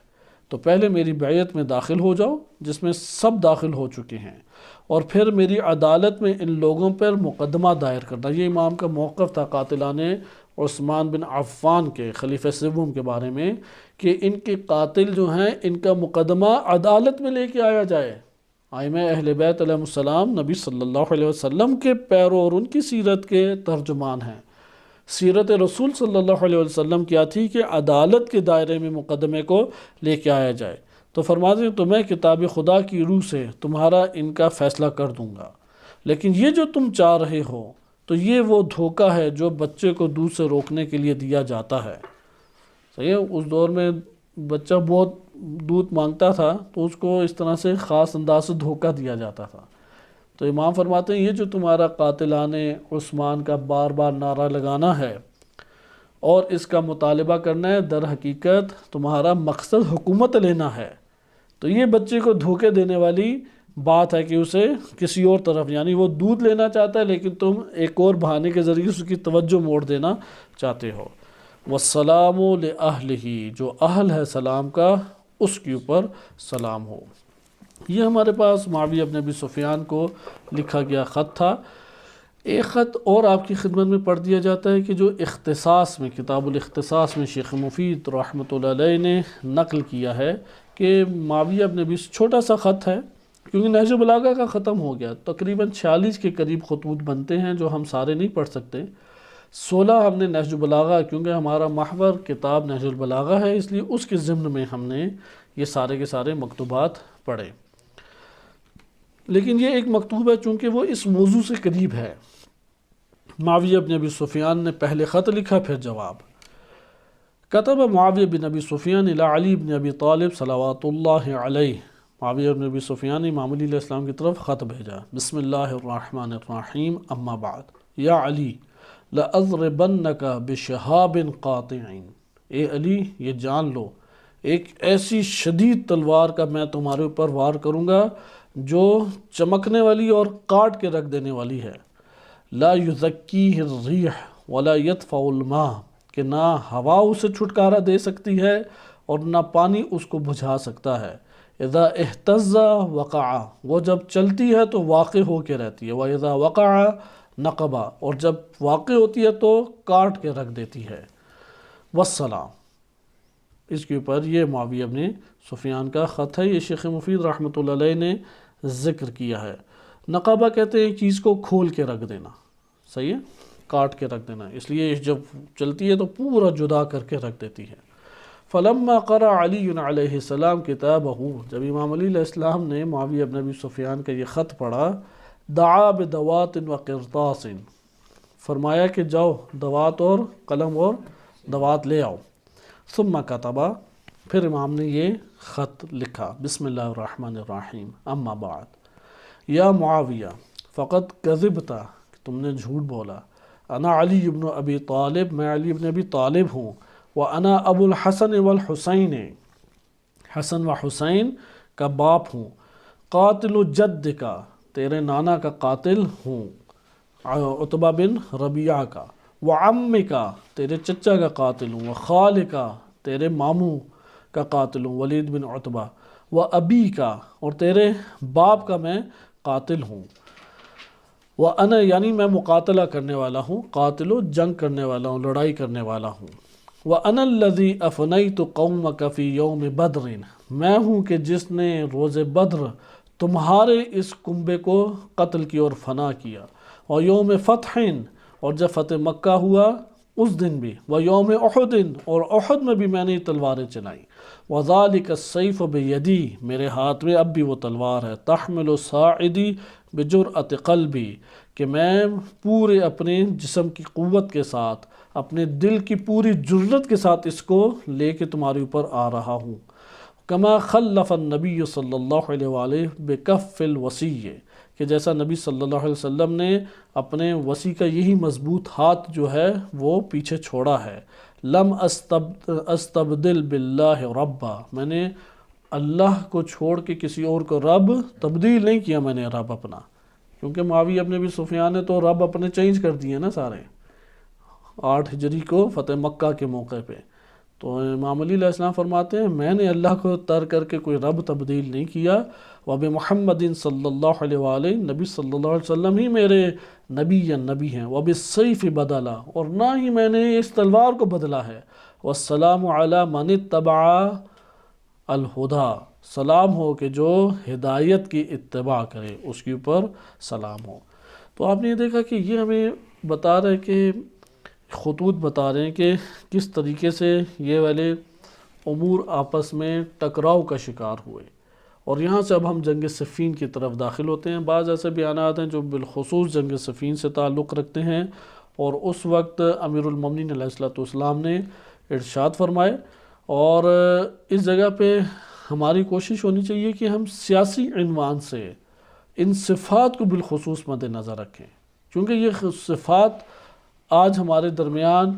تو پہلے میری بیعت میں داخل ہو جاؤ جس میں سب داخل ہو چکے ہیں، اور پھر میری عدالت میں ان لوگوں پر مقدمہ دائر کرنا۔ یہ امام کا موقف تھا قاتلان عثمان بن عفان کے، خلیفہ سوم کے بارے میں، کہ ان کے قاتل جو ہیں ان کا مقدمہ عدالت میں لے کے آیا جائے۔ ائمہ اہل بیت علیہ السلام نبی صلی اللہ علیہ وسلم کے پیرو اور ان کی سیرت کے ترجمان ہیں۔ سیرت رسول صلی اللہ علیہ وسلم کیا تھی کہ عدالت کے دائرے میں مقدمے کو لے کے آیا جائے۔ تو فرماتے ہیں تو میں کتاب خدا کی روح سے تمہارا ان کا فیصلہ کر دوں گا، لیکن یہ جو تم چاہ رہے ہو تو یہ وہ دھوکہ ہے جو بچے کو دودھ سے روکنے کے لیے دیا جاتا ہے۔ صحیح ہے، اس دور میں بچہ بہت دودھ مانگتا تھا تو اس کو اس طرح سے خاص انداز سے دھوکہ دیا جاتا تھا۔ تو امام فرماتے ہیں یہ جو تمہارا قاتلان عثمان کا بار بار نعرہ لگانا ہے اور اس کا مطالبہ کرنا ہے، در حقیقت تمہارا مقصد حکومت لینا ہے، تو یہ بچے کو دھوکے دینے والی بات ہے کہ اسے کسی اور طرف، یعنی وہ دودھ لینا چاہتا ہے لیکن تم ایک اور بہانے کے ذریعے اس کی توجہ موڑ دینا چاہتے ہو۔ والسلام لأہلہ، جو اہل ہے سلام کا اس کے اوپر سلام ہو۔ یہ ہمارے پاس معاویہ بن ابی سفیان کو لکھا گیا خط تھا۔ ایک خط اور آپ کی خدمت میں پڑھ دیا جاتا ہے کہ جو اختصاص میں، کتاب الاختصاص میں شیخ مفید رحمۃ اللہ علیہ نے نقل کیا ہے کہ معاویہ بن ابی، چھوٹا سا خط ہے کیونکہ نہج البلاغہ کا ختم ہو گیا، تقریباً 46 کے قریب خطوط بنتے ہیں جو ہم سارے نہیں پڑھ سکتے۔ 16 ہم نے نہج البلاغہ، کیونکہ ہمارا محور کتاب نہج البلاغہ ہے اس لیے اس کے ضمن میں ہم نے یہ سارے کے سارے مکتوبات پڑھے، لیکن یہ ایک مکتوب ہے چونکہ وہ اس موضوع سے قریب ہے۔ معاویہ بن ابی سفیان نے پہلے خط لکھا پھر جواب۔ کتب معاویہ بن ابی سفیان الی علی بن ابی طالب صلوات اللہ علیہ، معاویہ بن ابی سفیان نے امام علی علیہ السلام کی طرف خط بھیجا۔ بسم اللہ الرحمن الرحیم، اما بعد، یا علی لأضربنک بشہاب قاطع، اے علی یہ جان لو ایک ایسی شدید تلوار کا میں تمہارے اوپر وار کروں گا جو چمکنے والی اور کاٹ کے رکھ دینے والی ہے۔ لا یزکیہ الریح ولا یدفع الماء، کہ نہ ہوا اسے چھٹکارا دے سکتی ہے اور نہ پانی اس کو بجھا سکتا ہے۔ اذا اہتز وقع، وہ جب چلتی ہے تو واقع ہو کے رہتی ہے، واذا وقع نقبہ، اور جب واقع ہوتی ہے تو کاٹ کے رکھ دیتی ہے۔ والسلام، اس کے اوپر یہ معاویہ بن سفیان کا خط ہے، یہ شیخ مفید رحمۃ اللہ علیہ نے ذکر کیا ہے۔ نقبہ کہتے ہیں ایک چیز کو کھول کے رکھ دینا، صحیح ہے، کاٹ کے رکھ دینا، اس لیے جب چلتی ہے تو پورا جدا کر کے رکھ دیتی ہے۔ فلما قرأ علی علیہ السلام کتابہ، جب امام علی علیہ السلام نے معاویہ بن ابی سفیان کا یہ خط پڑھا، دعا بدوات و قرطاس، فرمایا کہ جاؤ دوات اور قلم اور دوات لے آؤ۔ ثم کتبہ، پھر امام نے یہ خط لکھا، بسم اللہ الرحمن الرحیم، اما بعد، یا معاویہ فقد کذبت، تم نے جھوٹ بولا، انا علی بن ابی طالب، میں علی بن ابی طالب ہوں، وَأَنَا أَبُو الْحَسَنِ وَالْحُسَيْنِ، حسن و حسین کا باپ ہوں، قاتل جدک، تیرے نانا کا قاتل ہوں، عتبہ بن ربیعہ کا، وعمک، تیرے چچا کا قاتل ہوں، وخالک، تیرے ماموں کا قاتل ہوں، ولید بن عتبہ، وابیک، اور تیرے باپ کا میں قاتل ہوں، وَأَنَا، یعنی میں مقاتلہ کرنے والا ہوں، قاتل و جنگ کرنے والا ہوں، لڑائی کرنے والا ہوں، وَأَنَا الَّذِي أَفْنَيْتُ قَوْمَكَ فِي يَوْمِ بَدْرٍ، میں ہوں کہ جس نے روز بدر تمہارے اس کنبے کو قتل کیا اور فنا کیا، اور یوم فتح، اور جب فتح مکہ ہوا اس دن بھی، وہ یوم احد، اور احد میں بھی میں نے تلواریں چلائیں، وذالک السیف بیدی، میرے ہاتھ میں اب بھی وہ تلوار ہے، تحمل ساعدی بجرأت قلبی، کہ میں پورے اپنے جسم کی قوت کے ساتھ، اپنے دل کی پوری جرت کے ساتھ اس کو لے کے تمہارے اوپر آ رہا ہوں، کما خلف النبی صلی اللہ علیہ وآلہ بکف الوصی، کہ جیسا نبی صلی اللہ علیہ وسلم نے اپنے وصی کا یہی مضبوط ہاتھ جو ہے وہ پیچھے چھوڑا ہے، لم استبدل باللہ ربا، میں نے اللہ کو چھوڑ کے کسی اور کو رب تبدیل نہیں کیا میں نے رب اپنا، کیونکہ معاویہ ابن ابی سفیان نے تو رب اپنے چینج کر دیے نا سارے 8 ہجری کو فتح مکہ کے موقع پہ۔ تو امام علی علیہ السلام فرماتے ہیں میں نے اللہ کو ترک کر کے کوئی رب تبدیل نہیں کیا، وبمحمد صلی اللہ علیہ وآلہ، نبی صلی اللہ علیہ وسلم ہی میرے نبی ہیں، وبالسیف بدلا، اور نہ ہی میں نے اس تلوار کو بدلا ہے، والسلام علی من اتبع الہدا، سلام ہو کہ جو ہدایت کی اتباع کرے اس کے اوپر سلام ہو۔ تو آپ نے یہ دیکھا کہ یہ ہمیں بتا رہے کہ خطوط بتا رہے ہیں کہ کس طریقے سے یہ والے امور آپس میں ٹکراؤ کا شکار ہوئے، اور یہاں سے اب ہم جنگ صفین کی طرف داخل ہوتے ہیں۔ بعض ایسے بیانات ہیں جو بالخصوص جنگ صفین سے تعلق رکھتے ہیں، اور اس وقت امیر المومنین علیہ السلام نے ارشاد فرمائے، اور اس جگہ پہ ہماری کوشش ہونی چاہیے کہ ہم سیاسی عنوان سے ان صفات کو بالخصوص مد نظر رکھیں، کیونکہ یہ صفات آج ہمارے درمیان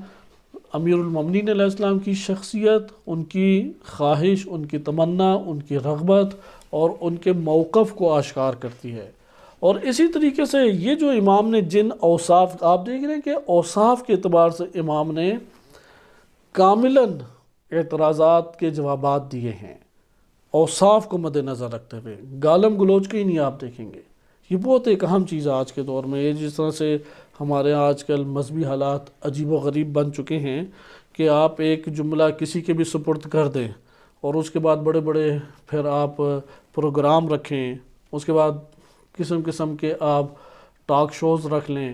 امیر المومنین علیہ السلام کی شخصیت، ان کی خواہش، ان کی تمنا، ان کی رغبت اور ان کے موقف کو آشکار کرتی ہے۔ اور اسی طریقے سے یہ جو امام نے جن اوصاف، آپ دیکھ رہے ہیں کہ اوصاف کے اعتبار سے امام نے کاملاً اعتراضات کے جوابات دیے ہیں، اوصاف کو مد نظر رکھتے ہوئے، گالم گلوچ کے ہی نہیں آپ دیکھیں گے۔ یہ بہت ایک اہم چیز ہے آج کے دور میں، یہ جس طرح سے ہمارے آج کل مذہبی حالات عجیب و غریب بن چکے ہیں کہ آپ ایک جملہ کسی کے بھی سپرد کر دیں اور اس کے بعد بڑے بڑے پھر آپ پروگرام رکھیں، اس کے بعد قسم قسم کے آپ ٹاک شوز رکھ لیں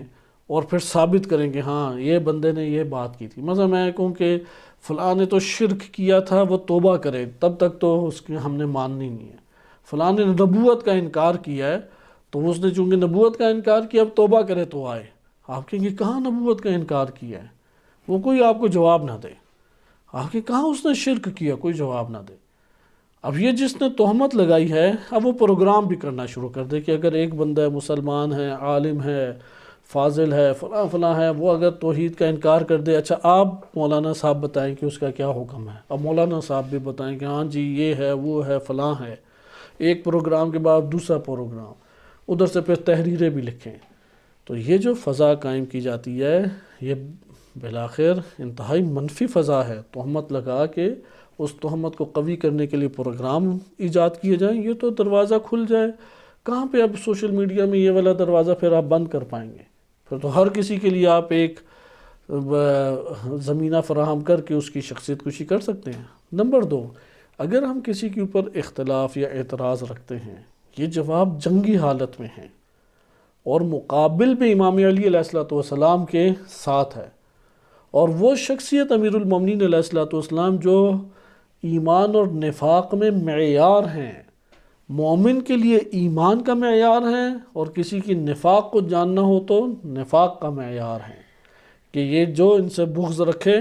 اور پھر ثابت کریں کہ ہاں یہ بندے نے یہ بات کی تھی۔ مثلا میں کہوں کہ فلاں نے تو شرک کیا تھا، وہ توبہ کرے، تب تک تو اس کی ہم نے ماننی نہیں ہے۔ فلاں نے نبوت کا انکار کیا ہے، تو اس نے چونکہ نبوت کا انکار کیا اب توبہ کرے تو آئے۔ آپ کہیں گے کہاں نبوت کا انکار کیا ہے؟ وہ کوئی آپ کو جواب نہ دے۔ آپ کہ کہاں اس نے شرک کیا، کوئی جواب نہ دے۔ اب یہ جس نے تہمت لگائی ہے اب وہ پروگرام بھی کرنا شروع کر دے کہ اگر ایک بندہ مسلمان ہے، عالم ہے، فاضل ہے، فلاں فلاں ہے، وہ اگر توحید کا انکار کر دے، اچھا آپ مولانا صاحب بتائیں کہ اس کا کیا حکم ہے۔ اب مولانا صاحب بھی بتائیں کہ ہاں جی یہ ہے، وہ ہے، فلاں ہے۔ ایک پروگرام کے بعد دوسرا پروگرام، ادھر سے پھر تحریریں بھی لکھیں۔ تو یہ جو فضا قائم کی جاتی ہے یہ بالآخر انتہائی منفی فضا ہے، تہمت لگا کے اس تہمت کو قوی کرنے کے لیے پروگرام ایجاد کیے جائیں، یہ تو دروازہ کھل جائے۔ کہاں پہ اب سوشل میڈیا میں یہ والا دروازہ پھر آپ بند کر پائیں گے؟ پھر تو ہر کسی کے لیے آپ ایک زمینہ فراہم کر کے اس کی شخصیت کشی کر سکتے ہیں۔ نمبر 2، اگر ہم کسی کے اوپر اختلاف یا اعتراض رکھتے ہیں، یہ جواب جنگی حالت میں ہیں اور مقابل میں امام علی علیہ السلام کے ساتھ ہے، اور وہ شخصیت امیر المومنین علیہ السلام جو ایمان اور نفاق میں معیار ہیں، مومن کے لیے ایمان کا معیار ہے، اور کسی کی نفاق کو جاننا ہو تو نفاق کا معیار ہے، کہ یہ جو ان سے بغض رکھے،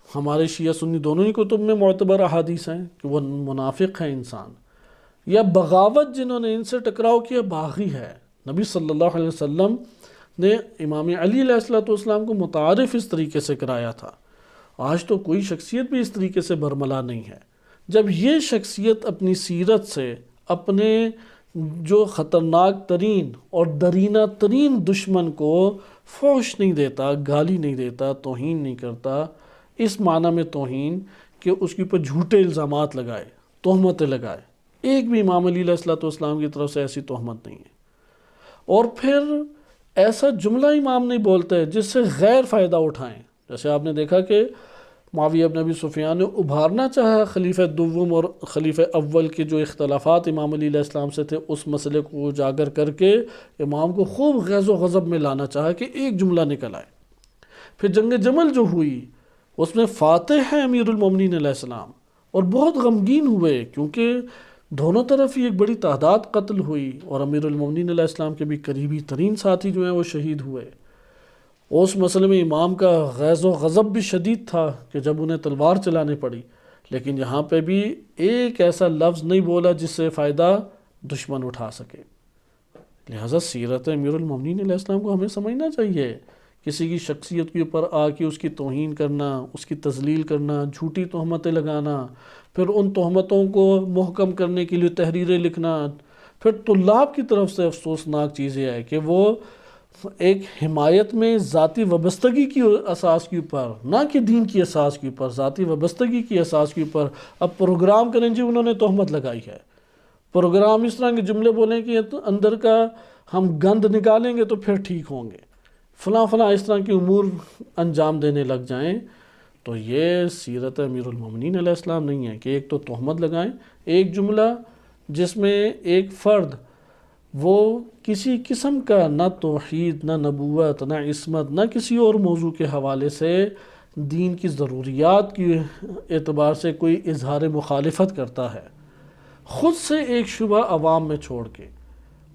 ہمارے شیعہ سنی دونوں ہی کتب میں معتبر احادیث ہیں کہ وہ منافق ہے انسان، یا بغاوت جنہوں نے ان سے ٹکراؤ کیا باغی ہے۔ نبی صلی اللہ علیہ وسلم نے امام علی علیہ السلام کو متعارف اس طریقے سے کرایا تھا۔ آج تو کوئی شخصیت بھی اس طریقے سے برملا نہیں ہے۔ جب یہ شخصیت اپنی سیرت سے اپنے جو خطرناک ترین اور درینہ ترین دشمن کو فحش نہیں دیتا، گالی نہیں دیتا، توہین نہیں کرتا، اس معنی میں توہین کہ اس کے اوپر جھوٹے الزامات لگائے، تہمتیں لگائے، ایک بھی امام علی علیہ السلام کی طرف سے ایسی تہمت نہیں ہے، اور پھر ایسا جملہ امام نہیں بولتے جس سے غیر فائدہ اٹھائیں۔ جیسے آپ نے دیکھا کہ معاویہ بن ابی سفیان نے ابھارنا چاہا خلیفہ دوم اور خلیفہ اول کے جو اختلافات امام علی علیہ السلام سے تھے، اس مسئلے کو اجاگر کر کے امام کو خوب غیظ و غضب میں لانا چاہا کہ ایک جملہ نکل آئے۔ پھر جنگ جمل جو ہوئی اس میں فاتح ہے امیر المومنین علیہ السلام، اور بہت غمگین ہوئے کیونکہ دونوں طرف ہی ایک بڑی تعداد قتل ہوئی، اور امیر المومنین علیہ السلام کے بھی قریبی ترین ساتھی جو ہیں وہ شہید ہوئے۔ اس مسئلے میں امام کا غیظ و غضب بھی شدید تھا کہ جب انہیں تلوار چلانے پڑی، لیکن یہاں پہ بھی ایک ایسا لفظ نہیں بولا جس سے فائدہ دشمن اٹھا سکے۔ لہٰذا سیرت امیر المومنین علیہ السلام کو ہمیں سمجھنا چاہیے۔ کسی کی شخصیت کے اوپر آ کے اس کی توہین کرنا، اس کی تذلیل کرنا، جھوٹی تہمتیں لگانا، پھر ان تہمتوں کو محکم کرنے کے لیے تحریریں لکھنا، پھر طلاب کی طرف سے افسوسناک چیز یہ ہے کہ وہ ایک حمایت میں ذاتی وابستگی کی اساس کے اوپر، نہ کہ دین کی اساس کے اوپر، ذاتی وابستگی کی اساس کے اوپر اب پروگرام کریں جی انہوں نے تہمت لگائی ہے، پروگرام اس طرح کے جملے بولیں کہ اندر کا ہم گند نکالیں گے تو پھر ٹھیک ہوں گے، فلاں فلاں اس طرح کے امور انجام دینے لگ جائیں، تو یہ سیرت امیر المومنین علیہ السلام نہیں ہے کہ ایک تو تہمت لگائیں، ایک جملہ جس میں ایک فرد وہ کسی قسم کا نہ توحید، نہ نبوت، نہ عصمت، نہ کسی اور موضوع کے حوالے سے دین کی ضروریات کی اعتبار سے کوئی اظہار مخالفت کرتا ہے، خود سے ایک شبہ عوام میں چھوڑ کے،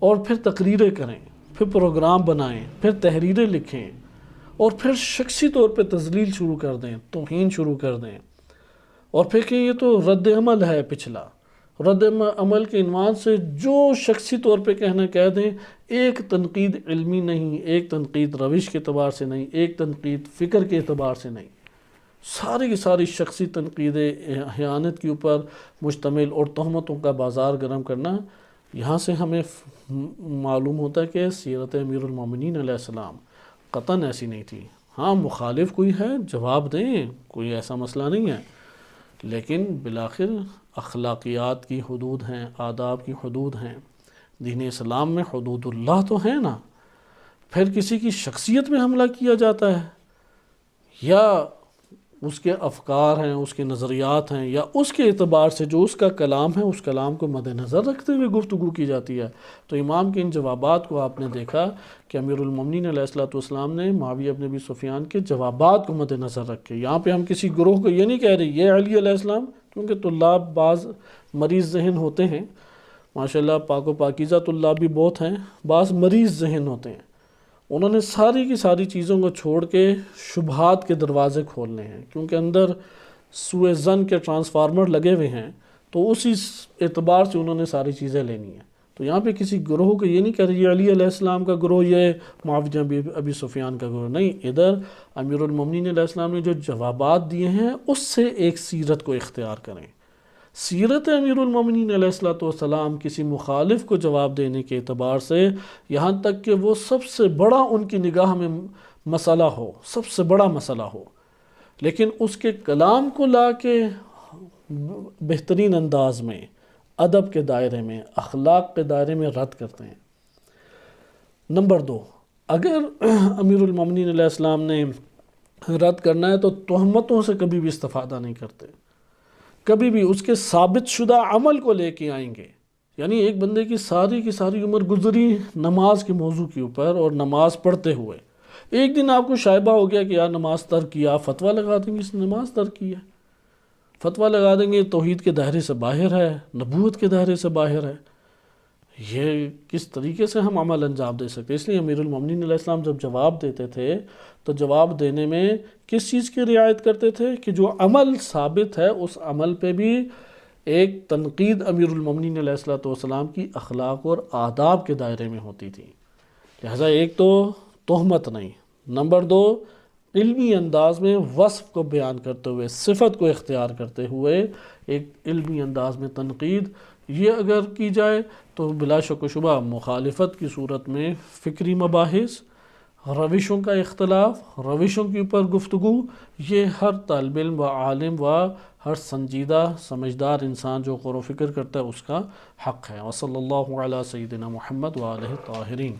اور پھر تقریریں کریں، پھر پروگرام بنائیں، پھر تحریریں لکھیں، اور پھر شخصی طور پہ تذلیل شروع کر دیں، توہین شروع کر دیں، اور پھر کہ یہ تو رد عمل ہے پچھلا، رد عمل کے عنوان سے جو شخصی طور پہ کہنا کہہ دیں، ایک تنقید علمی نہیں، ایک تنقید روش کے اعتبار سے نہیں، ایک تنقید فکر کے اعتبار سے نہیں، ساری کی ساری شخصی تنقیدیں احیانت کے اوپر مشتمل اور تہمتوں کا بازار گرم کرنا، یہاں سے ہمیں معلوم ہوتا ہے کہ سیرت امیر المومنین علیہ السلام قطعاً ایسی نہیں تھی۔ ہاں مخالف کوئی ہے جواب دیں، کوئی ایسا مسئلہ نہیں ہے، لیکن بالآخر اخلاقیات کی حدود ہیں، آداب کی حدود ہیں، دین اسلام میں حدود اللہ تو ہیں نا۔ پھر کسی کی شخصیت میں حملہ کیا جاتا ہے، یا اس کے افکار ہیں، اس کے نظریات ہیں، یا اس کے اعتبار سے جو اس کا کلام ہے اس کلام کو مد نظر رکھتے ہوئے گفتگو کی جاتی ہے، تو امام کے ان جوابات کو آپ نے دیکھا کہ امیر المومنین علیہ السلام نے معاویہ بن ابی سفیان کے جوابات کو مد نظر رکھے۔ یہاں پہ ہم کسی گروہ کو یہ نہیں کہہ رہے یہ علی علیہ السلام، کیونکہ طلاب بعض مریض ذہن ہوتے ہیں، ماشاءاللہ پاک و پاکیزہ طلاب بھی بہت ہیں، بعض مریض ذہن ہوتے ہیں، انہوں نے ساری کی ساری چیزوں کو چھوڑ کے شبہات کے دروازے کھولنے ہیں، کیونکہ اندر سوء ظن کے ٹرانسفارمر لگے ہوئے ہیں، تو اسی اعتبار سے انہوں نے ساری چیزیں لینی ہیں۔ تو یہاں پہ کسی گروہ کو یہ نہیں کہہ رہے یہ علی علیہ السلام کا گروہ، یہ معاویہ بن ابی سفیان کا گروہ، نہیں، ادھر امیر المومنین علیہ السلام نے جو جوابات دیے ہیں اس سے ایک سیرت کو اختیار کریں۔ سیرت امیر المومنین علیہ السلام کسی مخالف کو جواب دینے کے اعتبار سے، یہاں تک کہ وہ سب سے بڑا ان کی نگاہ میں مسئلہ ہو، سب سے بڑا مسئلہ ہو، لیکن اس کے کلام کو لا کے بہترین انداز میں، ادب کے دائرے میں، اخلاق کے دائرے میں رد کرتے ہیں۔ نمبر 2، اگر امیر المومنین علیہ السلام نے رد کرنا ہے تو تہمتوں سے کبھی بھی استفادہ نہیں کرتے، کبھی بھی اس کے ثابت شدہ عمل کو لے کے آئیں گے۔ یعنی ایک بندے کی ساری عمر گزری نماز کے موضوع کے اوپر اور نماز پڑھتے ہوئے، ایک دن آپ کو شائبہ ہو گیا کہ یار نماز ترک کیا، فتویٰ لگا دیں گے اس نے نماز ترک کی ہے، فتویٰ لگا دیں گے توحید کے دائرے سے باہر ہے، نبوت کے دائرے سے باہر ہے۔ یہ کس طریقے سے ہم عمل انجام دے سکتے؟ اس لیے امیر المومنین علیہ السلام جب جواب دیتے تھے تو جواب دینے میں کس چیز کی رعایت کرتے تھے کہ جو عمل ثابت ہے اس عمل پہ بھی ایک تنقید امیر المومنین علیہ السلام کی اخلاق اور آداب کے دائرے میں ہوتی تھی۔ لہٰذا ایک تو تہمت نہیں، نمبر 2 علمی انداز میں وصف کو بیان کرتے ہوئے، صفت کو اختیار کرتے ہوئے ایک علمی انداز میں تنقید، یہ اگر کی جائے تو بلا شک و شبہ مخالفت کی صورت میں فکری مباحث، روشوں کا اختلاف، روشوں کے اوپر گفتگو، یہ ہر طالب علم و عالم و ہر سنجیدہ سمجھدار انسان جو غور و فکر کرتا ہے اس کا حق ہے۔ وصلی اللہ علی سیدنا محمد وآلہ الطاہرین۔